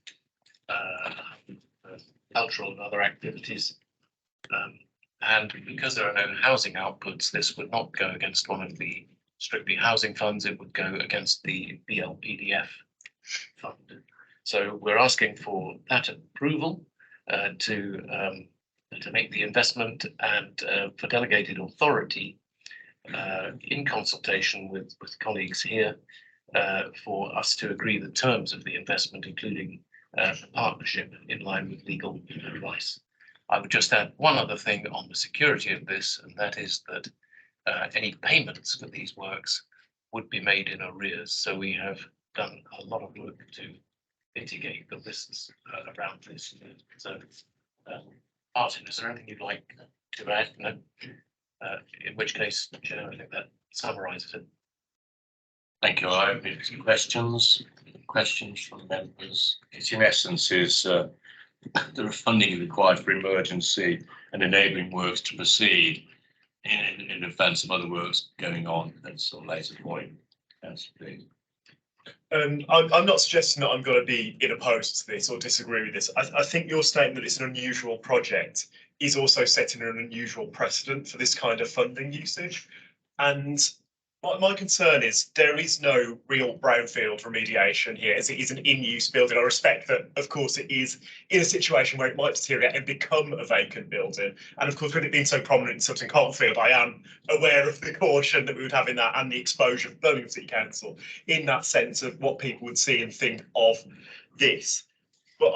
cultural and other activities. And because there are no housing outputs, this would not go against one of the strictly housing funds. It would go against the BLPDF fund. So we're asking for that approval to make the investment, and for delegated authority in consultation with colleagues here for us to agree the terms of the investment, including the partnership in line with legal advice. I would just add one other thing on the security of this, and that is that any payments for these works would be made in arrears. So we have done a lot of work to mitigate the risks around this. So, Martin, is there anything you'd like to add? No. In which case, Chair, I think that summarises it. Thank you. I have some questions from members. It in essence is there are funding required for emergency and enabling works to proceed in advance of other works going on at some later point. Yes, please. I'm not suggesting that I'm going to be opposed to this or disagree with this. I think your statement that it's an unusual project is also setting an unusual precedent for this kind of funding usage. And my concern is there is no real brownfield remediation here, as it is an in-use building. I respect that, of course, it is in a situation where it might deteriorate and become a vacant building. And of course, with it being so prominent in Sutton Coldfield, I am aware of the caution that we would have in that and the exposure of Birmingham City Council in that sense of what people would see and think of this. But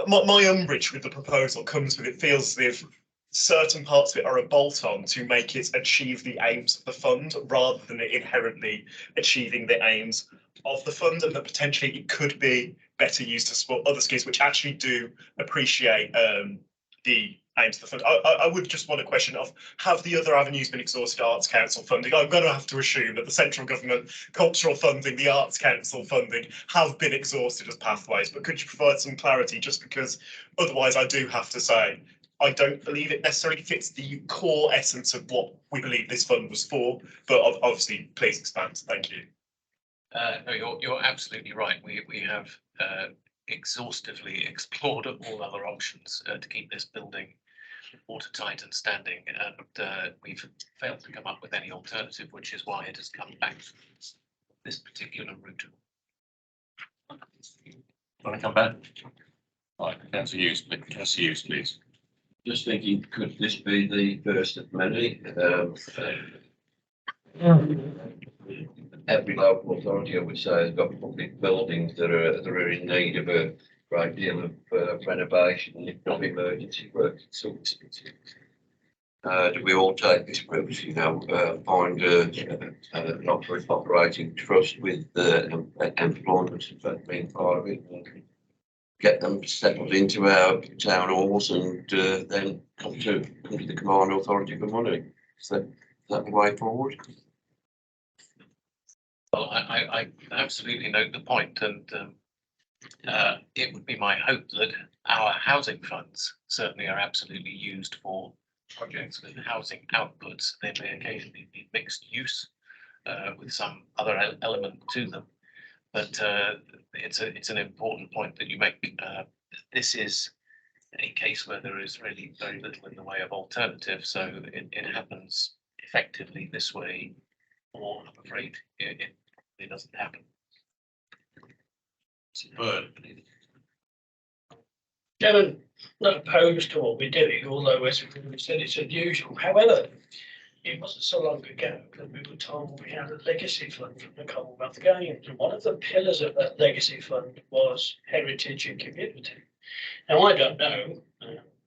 my umbrage with the proposal comes with it feels as if certain parts of it are a bolt-on to make it achieve the aims of the fund rather than it inherently achieving the aims of the fund, and that potentially it could be better used to support other schemes which actually do appreciate the aims of the fund. I would just want a question of, have the other avenues been exhausted? Arts Council funding, I'm going to have to assume that the central government cultural funding, the Arts Council funding have been exhausted as pathways, but could you provide some clarity, just because otherwise I do have to say I don't believe it necessarily fits the core essence of what we believe this fund was for, but obviously please expand. Thank you. No, you're absolutely right. We have exhaustively explored all other options to keep this building watertight and standing, and we've failed to come up with any alternative, which is why it has come back to this particular route. Want to come back? Right, Councillor Hughes, please. Just thinking, could this be the first of many? Every local authority, I would say, has got public buildings that are in need of a great deal of renovation, if not emergency work. So, do we all take this route, you know, find an operating trust with employment being part of it, and get them settled into our town halls, and then come to the command authority for money? Is that the way forward? Well, I absolutely note the point, and it would be my hope that our housing funds certainly are absolutely used for projects with housing outputs. They may occasionally be mixed use with some other element to them, but it's an important point that you make. This is a case where there is really very little in the way of alternative, so it happens effectively this way, or I'm afraid it doesn't happen. Chairman, not opposed to what we're doing, although as we said, it's unusual. However, it wasn't so long ago that we were told we had a legacy fund from the Commonwealth Games, and one of the pillars of that legacy fund was heritage and community. Now, I don't know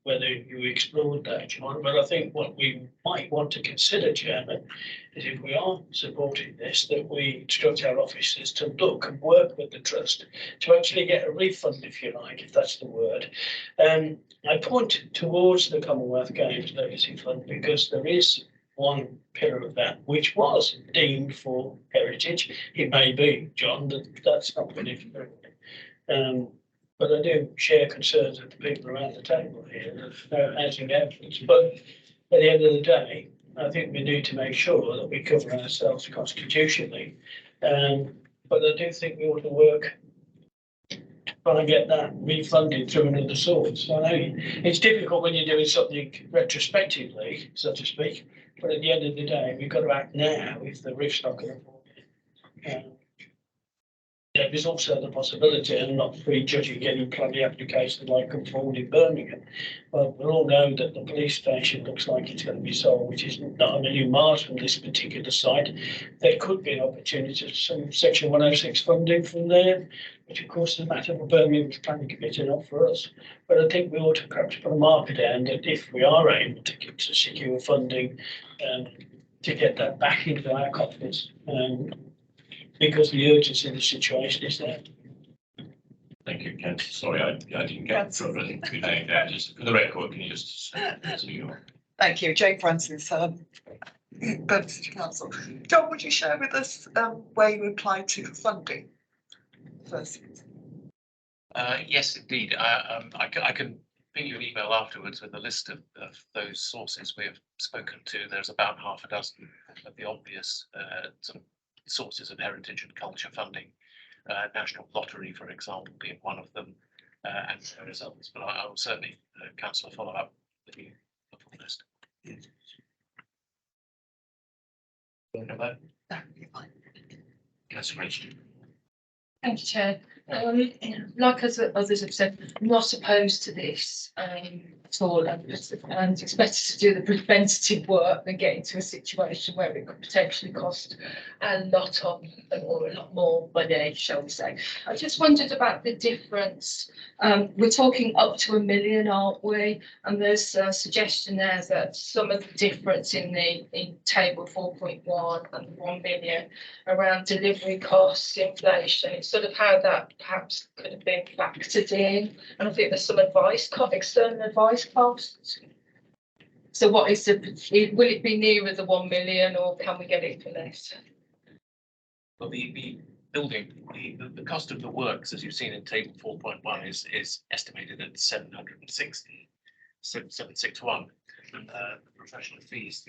whether you explored that, John, but I think what we might want to consider, Chairman, is if we are supporting this, that we instruct our officers to look and work with the trust to actually get a refund, if you like, if that's the word. I point towards the Commonwealth Games Legacy Fund because there is one pillar of that which was deemed for heritage. It may be, John, that's not been it. But I do share concerns with the people around the table here of no housing outputs. But at the end of the day, I think we need to make sure that we cover ourselves constitutionally. But I do think we ought to work to try and get that refunded through another source. I know it's difficult when you're doing something retrospectively, so to speak, but at the end of the day, we've got to act now if the roof's not going to fall in. There is also the possibility, and not prejudging any planning application like come forward in Birmingham, but we all know that the police station looks like it's going to be sold, which is not a million miles from this particular site. There could be an opportunity for some Section 106 funding from there, which of course is a matter for Birmingham's planning committee, not for us. But I think we ought to perhaps put a marker down that if we are able to secure funding to get that back into our coffers, because the urgency of the situation is there. Thank you, Ken. Sorry, I didn't get through everything there. Just for the record, can you just Thank you, Jane Francis, Birmingham City Council. John, would you share with us where you applied to for funding first? Yes, indeed. I can ping you an email afterwards with a list of those sources we have spoken to. There's about half a dozen of the obvious sort of sources of heritage and culture funding, National Lottery, for example, being one of them, and there is others. But I will certainly, Councillor, follow up with you the full list. Councillor Richard. Thank you, Chair. Like as others have said, I'm not opposed to this at all, and it's better to do the preventative work than get into a situation where it could potentially cost a lot more money, shall we say. I just wondered about the difference. We're talking up to £1 million, aren't we? And there's a suggestion there that some of the difference in table 4.1 and 1 million around delivery costs, inflation, it's sort of how that perhaps could have been factored in. And I think there's some external advice costs. So what is will it be nearer the 1 million, or can we get it for less? Well, the building, the cost of the works, as you've seen in table 4.1, is estimated at 761, and the professional fees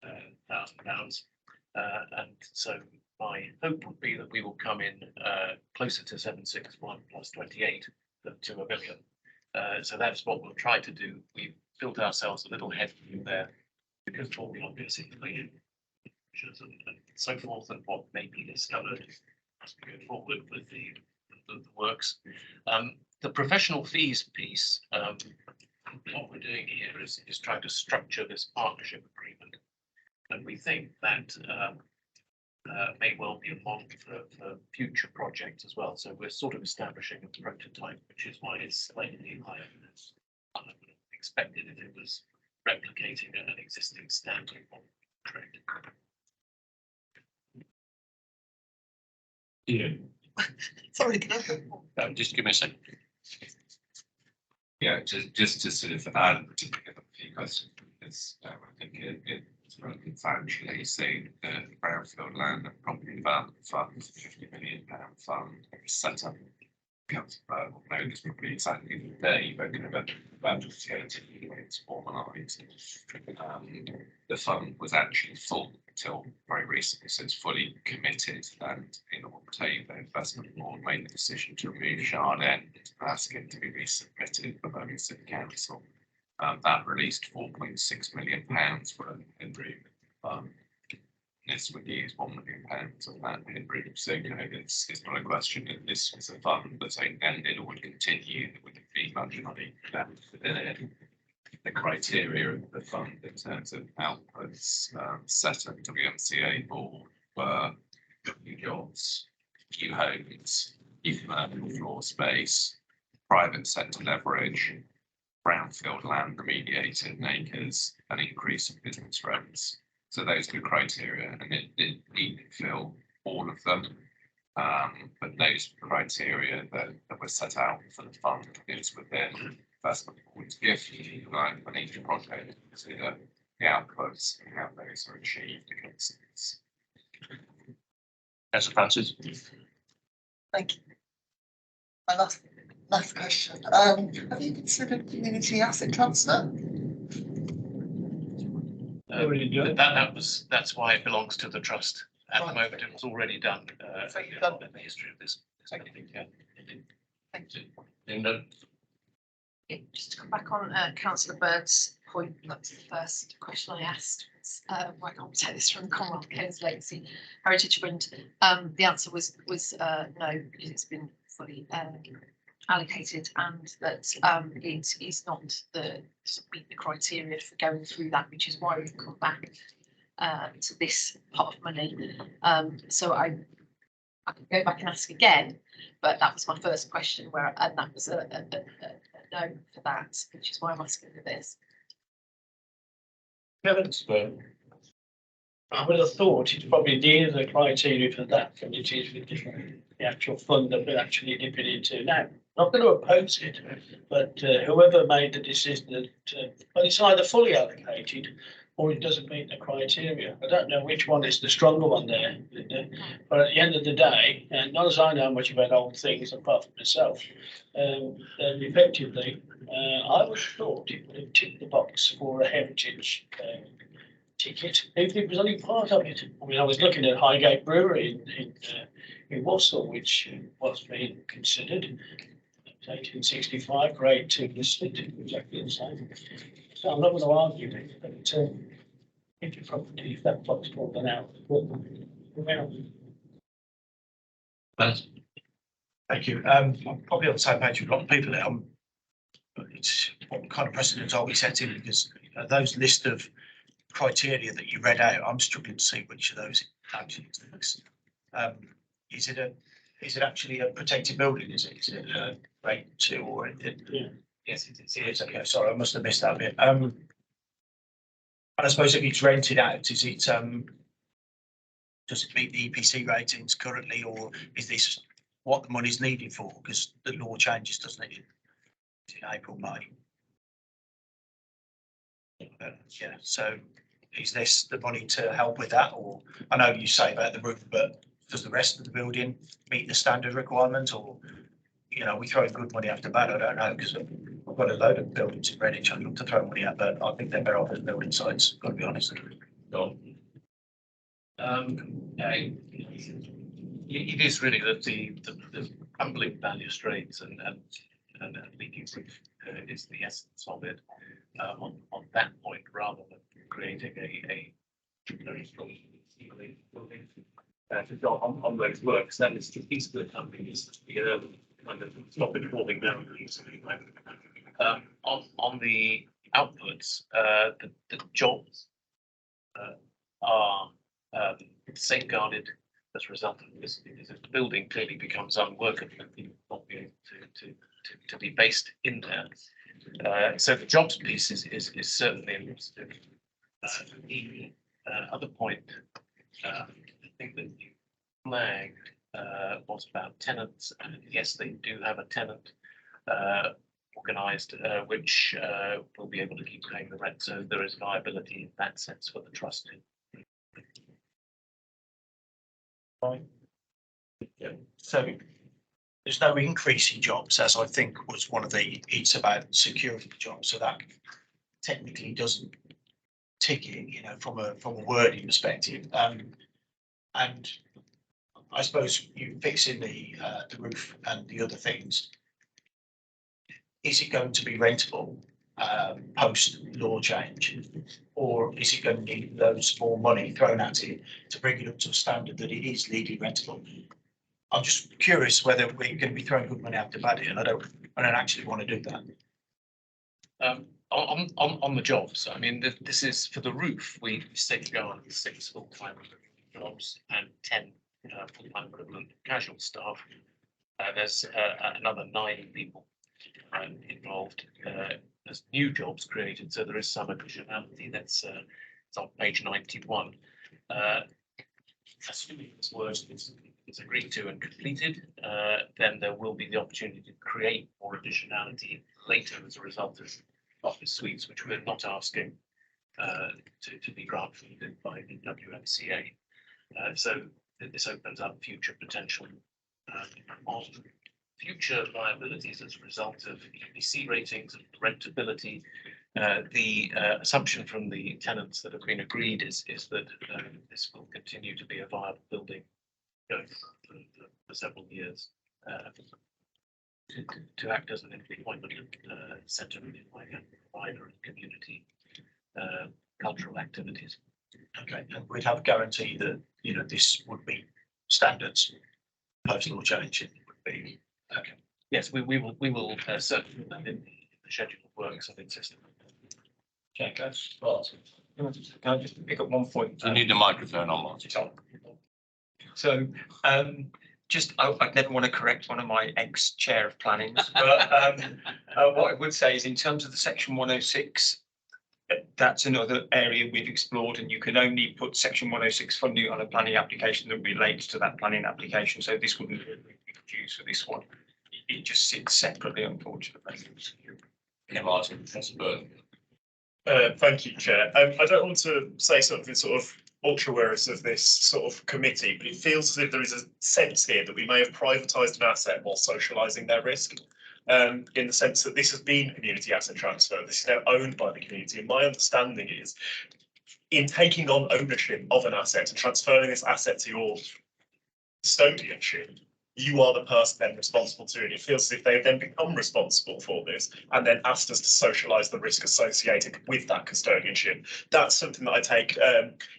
£28,000. And so my hope would be that we will come in closer to 761 plus 28 than to £1 million. So that's what we'll try to do. We've built ourselves a little headroom there because of all the obvious inflation and so forth, and what may be discovered as we go forward with the works. The professional fees piece, what we're doing here is trying to structure this partnership agreement. And we think that may well be a model for future projects as well. So we're sort of establishing a prototype, which is why it's slightly higher than I would have expected if it was replicating an existing standard contract. Yeah. Sorry, Just give me a second. Yeah, just to sort of add to pick up a few questions, because I think it's relevant financially. So the Brownfield Land and Property Development Fund, £50 million fund, set up. Council will know this would be exactly the day, but kind of about 30 units formalised. The fund was actually full until very recently, so it's fully committed. And in October, the investment board made the decision to remove Shard End and ask it to be resubmitted for Birmingham City Council. That released £4.6 million for an headroom fund. This would use £1 million of that headroom. So, you know, it's not a question that this was a fund that's ended or would continue with the fee money within it. The criteria of the fund in terms of outputs set at WMCA board were new jobs, new homes, new commercial floor space, private sector leverage, brownfield land remediated acres, and increase in business rents. So those are the criteria, and it didn't fill all of them. But those criteria that were set out for the fund is within investment board's gift, like on each project, consider the outputs and how those are achieved against this. Councillor Francis. Thank you. My last question. Have you considered community asset transfer? That's why it belongs to the trust at the moment. It was already done. So you've done in the history of this. Thank you. Yeah, just to come back on Councillor Bird's point, that's the first question I asked. Why can't we take this from Commonwealth Cairns Legacy Heritage Fund? The answer was no, because it's been fully allocated, and that it is not meet the criteria for going through that, which is why we've come back to this pot of money. So I could go back and ask again, but that was my first question, and that was a no for that, which is why I'm asking for this. I would have thought it's probably neither the criteria for that than it is with the actual fund that we're actually dipping into now. Not going to oppose it, but whoever made the decision that well, it's either fully allocated or it doesn't meet the criteria. I don't know which one is the stronger one there, but at the end of the day, and not as I know much about old things apart from myself, effectively, I would have thought it would have ticked the box for a heritage ticket, even if it was only part of it. I mean, I was looking at Highgate Brewery in Walsall, which was being considered. 1865, grade 2 listed, exactly the same. So I'm not going to argue it, but if your property, if that block's fallen out, Thank you. I'm probably on the same page with a lot of people there. It's what kind of precedents are we setting? Because those list of criteria that you read out, I'm struggling to see which of those actually is. Is it actually a protected building? Is it a grade 2 or anything? Yeah. Yes, it is. Okay, sorry, I must have missed that bit. And I suppose if it's rented out, is it does it meet the EPC ratings currently, or is this what the money's needed for? Because the law changes, doesn't it? In April, May. Yeah, so is this the money to help with that? Or I know you say about the roof, but does the rest of the building meet the standard requirement, or, you know, we throw good money after bad? I don't know, because I've got a load of buildings in Greenwich I'd love to throw money at, but I think they're better off as building sites, got to be honest. It is really that the crumbling balustrades and leaking roof is the essence of it. On that point, rather than creating a very strong building to go on those works, that is the piece of the company is to kind of stop it falling down. On the outputs, the jobs are safeguarded as a result of this. If the building clearly becomes unworkable, people will not be able to be based in there. So the jobs piece is certainly a positive. The other point, I think that you flagged was about tenants, and yes, they do have a tenant organised, which will be able to keep paying the rent. So there is viability in that sense for the trust. Yeah. So there's no increase in jobs, as I think was one of the, it's about security jobs, so that technically doesn't tick it, you know, from a wording perspective. And I suppose you fixing the roof and the other things. Is it going to be rentable post law change, or is it going to need loads more money thrown at it to bring it up to a standard that it is legally rentable? I'm just curious whether we're going to be throwing good money after bad, and I don't actually want to do that. On the jobs, I mean, this is for the roof. We safeguard 6 full-time jobs and 10 full-time equivalent casual staff. There's another 9 people involved as new jobs created, so there is some additionality. That's it's on page 91. Assuming this work is agreed to and completed, then there will be the opportunity to create more additionality later as a result of office suites, which we're not asking to be grant funded by the WMCA. So this opens up future potential on future liabilities as a result of EPC ratings and rentability. The assumption from the tenants that have been agreed is that this will continue to be a viable building going for several years to act as an employment centre provider and community cultural activities. Okay, and we'd have a guarantee that, you know, this would be standards post law change. It would be okay. Yes, we will certainly put that in the schedule of works of existing. Okay, that's can I just pick up one point? You need the microphone on, Martin. So, I'd never want to correct one of my ex-chair of planning, but what I would say is in terms of the section 106, that's another area we've explored, and you can only put section 106 funding on a planning application that relates to that planning application. So this wouldn't be produced for this one. It just sits separately, unfortunately. Yeah, Martin, Professor Burton. Thank you, Chair. I don't want to say something sort of ultra warious of this sort of committee, but it feels as if there is a sense here that we may have privatised an asset while socialising their risk. In the sense that this has been community asset transfer. This is now owned by the community. And my understanding is in taking on ownership of an asset and transferring this asset to your custodianship, you are the person then responsible to it. It feels as if they've then become responsible for this and then asked us to socialise the risk associated with that custodianship. That's something that I take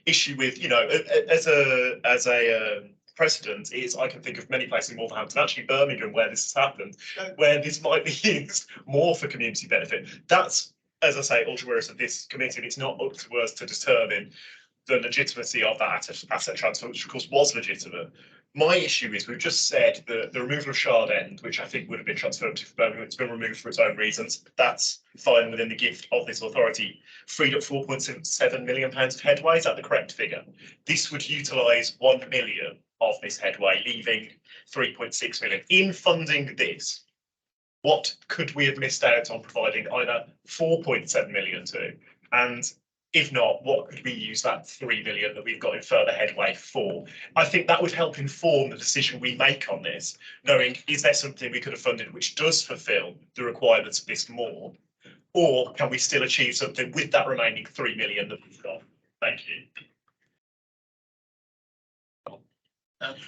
issue with, you know, as a precedent is I can think of many places in Wolverhampton, actually Birmingham, where this has happened, where this might be used more for community benefit. That's, as I say, ultra warious of this committee, and it's not up to us to determine the legitimacy of that asset transfer, which of course was legitimate. My issue is we've just said that the removal of Shard End, which I think would have been transferred to Birmingham, it's been removed for its own reasons. That's fine within the gift of this authority. Freed up £4.7 million of headway. Is that the correct figure? This would utilise 1 million of this headway, leaving 3.6 million. In funding this, what could we have missed out on providing either 4.7 million to? And if not, what could we use that 3 million that we've got in further headway for? I think that would help inform the decision we make on this, knowing is there something we could have funded which does fulfil the requirements of this more, or can we still achieve something with that remaining 3 million that we've got? Thank you.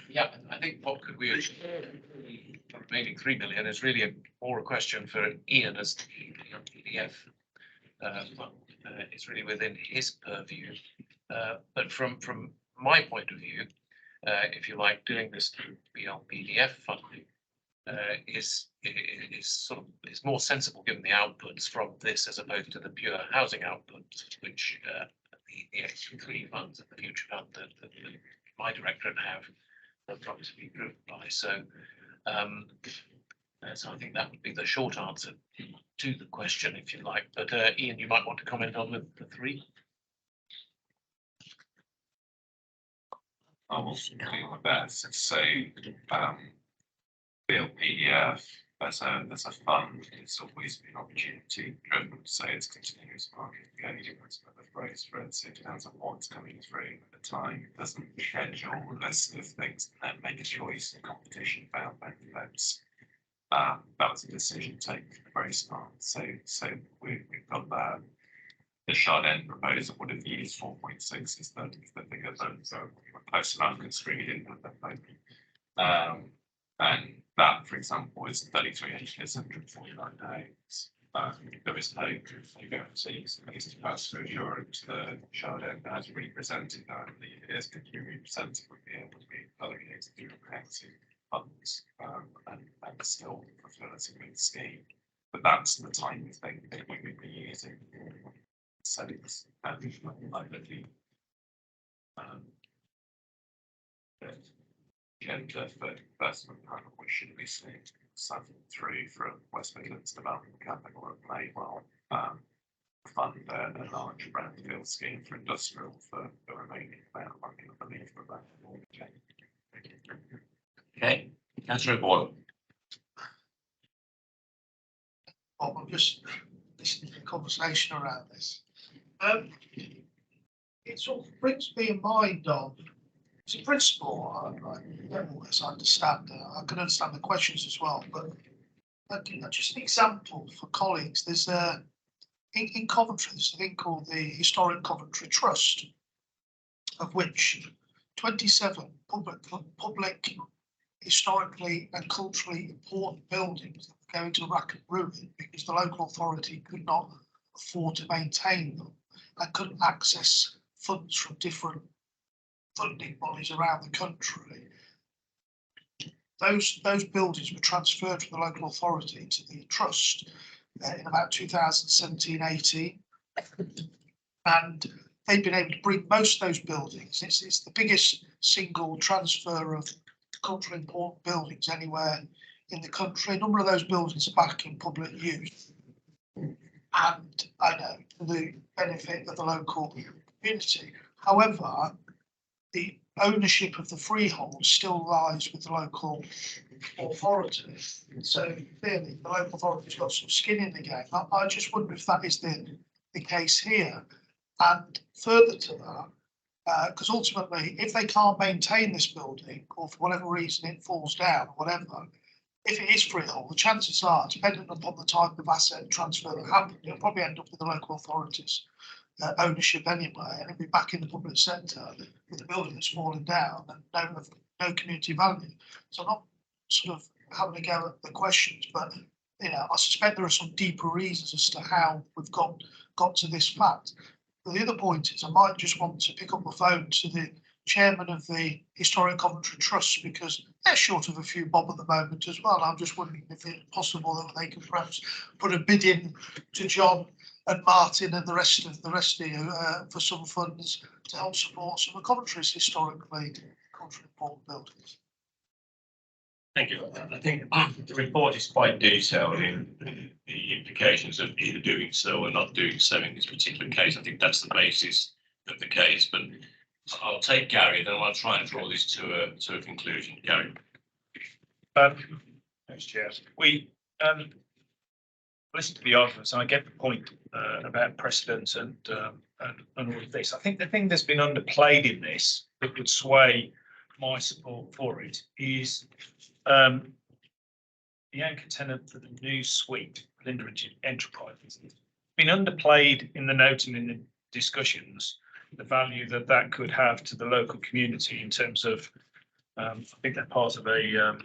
Yeah, I think what could we achieve? The remaining 3 million is really more a question for Ian as the PDF. It's really within his purview. But from my point of view, if you like, doing this through BLPDF funding is more sensible given the outputs from this as opposed to the pure housing outputs, which the extra 3 funds and the future fund that my directorate have probably to be driven by. So I think that would be the short answer to the question, if you like. But Ian, you might want to comment on the 3. I will do my best. So, BLPDF as a fund, it's always been opportunity driven. So it's continuous market. The only difference with the phrase for it, it depends on what's coming through at the time. It doesn't schedule a list of things and then make a choice in competition about benefits. That was a decision taken at the very start. So we've got that. The short end proposal would have used 4.6 is the figure that we posted on constrained at that moment. And that, for example, is 33 acres, 149 days. There is no guarantees, at least to pass through assurance. The short end has represented that it is continually presented would be able to be allocated through active funds and still fulfilling the scheme. But that's the type of thing that we would be using. Settings and likely agenda for investment panel, we should be seeing 7.3 from West Midlands Development Capital and may well fund a large brownfield scheme for industrial for the remaining amount of money, I believe, for that. Okay, Councillor Boyle. I'm just listening to the conversation around this. It sort of brings me in mind of, it's a principle, I don't always understand, I can understand the questions as well, but just an example for colleagues, there's in Coventry, there's a thing called the Historic Coventry Trust, of which 27 public historically and culturally important buildings that were going to rack and ruin because the local authority could not afford to maintain them and couldn't access funds from different funding bodies around the country. Those buildings were transferred from the local authority to the trust in about 2017-18, and they've been able to bring most of those buildings. It's the biggest single transfer of culturally important buildings anywhere in the country. A number of those buildings are back in public use, and I know for the benefit of the local community. However, the ownership of the freehold still lies with the local authority. So clearly, the local authority's got some skin in the game. I just wonder if that is the case here. And further to that, because ultimately, if they can't maintain this building, or for whatever reason it falls down, or whatever, if it is freehold, the chances are, depending upon the type of asset transfer that happened, it'll probably end up with the local authorities' ownership anyway, and it'll be back in the public sector with the building that's fallen down and no community value. So I'm not sort of having a go at the questions, but I suspect there are some deeper reasons as to how we've got to this fact. But the other point is I might just want to pick up the phone to the chairman of the Historic Coventry Trust, because they're short of a few bob at the moment as well. I'm just wondering if it's possible that they could perhaps put a bid in to John and Martin and the rest of you for some funds to help support some of Coventry's historically culturally important buildings. Thank you. I think the report is quite detailed in the implications of either doing so or not doing so in this particular case. I think that's the basis of the case, but I'll take Gary, then I'll try and draw this to a conclusion. Gary. Thanks, Chair. We listen to the arguments, and I get the point about precedence and all of this. I think the thing that's been underplayed in this that would sway my support for it is the anchor tenant for the new suite, Linda Enterprises. It's been underplayed in the note and in the discussions, the value that could have to the local community in terms of I think they're part of a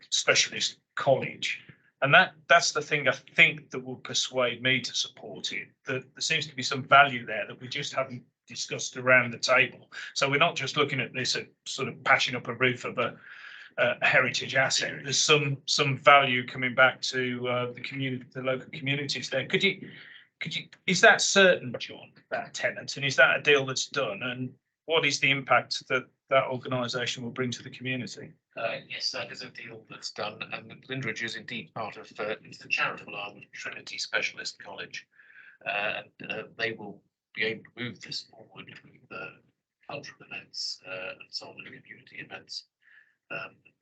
specialist college. And that's the thing I think that will persuade me to support it, that there seems to be some value there that we just haven't discussed around the table. So we're not just looking at this at sort of patching up a roof of a heritage asset. There's some value coming back to the community, the local communities there. Could you, is that certain, John, that tenant, and is that a deal that's done? And what is the impact that that organisation will bring to the community? Yes, that is a deal that's done, and Lindridge is indeed part of the charitable arm of Trinity Specialist College. And they will be able to move this forward with cultural events and so on, and community events,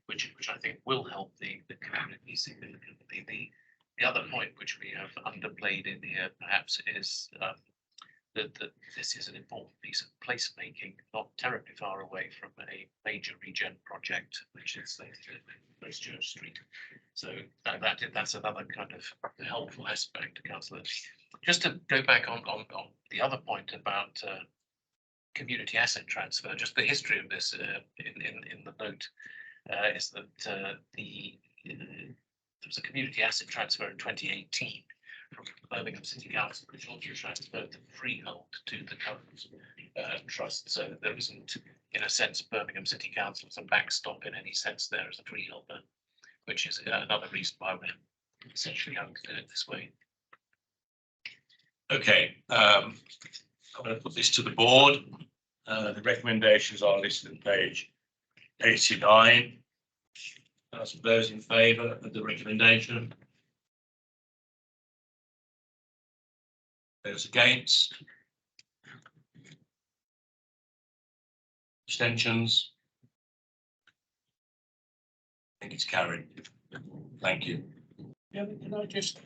which I think will help the community significantly. The other point which we have underplayed in here perhaps is that this is an important piece of placemaking, not terribly far away from a major regen project, which is West Church Street. So that's another kind of helpful aspect, Councillor. Just to go back on the other point about community asset transfer, just the history of this in the note is that there was a community asset transfer in 2018 from Birmingham City Council, which also transferred the freehold to the current trust. So there isn't, in a sense, Birmingham City Council as a backstop in any sense there as a freeholder, which is another reason why we're essentially having to do it this way. Okay, I'm going to put this to the board. The recommendations are listed on page 89. As for those in favour of the recommendation, those against, abstentions, I think it's carried. Thank you. Yeah, can I just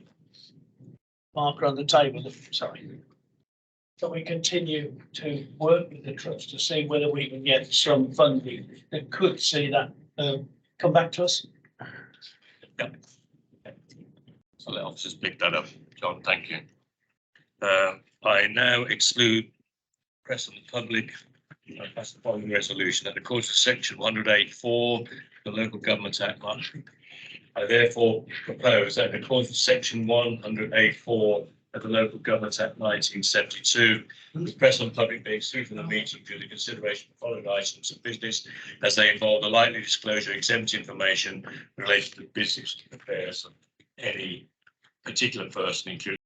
mark on the table, sorry, that we continue to work with the trust to see whether we can get some funding that could see that come back to us. Yep. So let officers pick that up. John, thank you. I now exclude press and the public. I pass the following resolution that according to section 108(4) the Local Government Act. I therefore propose that according to section 108(4) of the Local Government Act 1972, the press and public being excluded from the meeting due to consideration of the following items of business as they involve the likely disclosure of exempt information related to business affairs of any particular person, including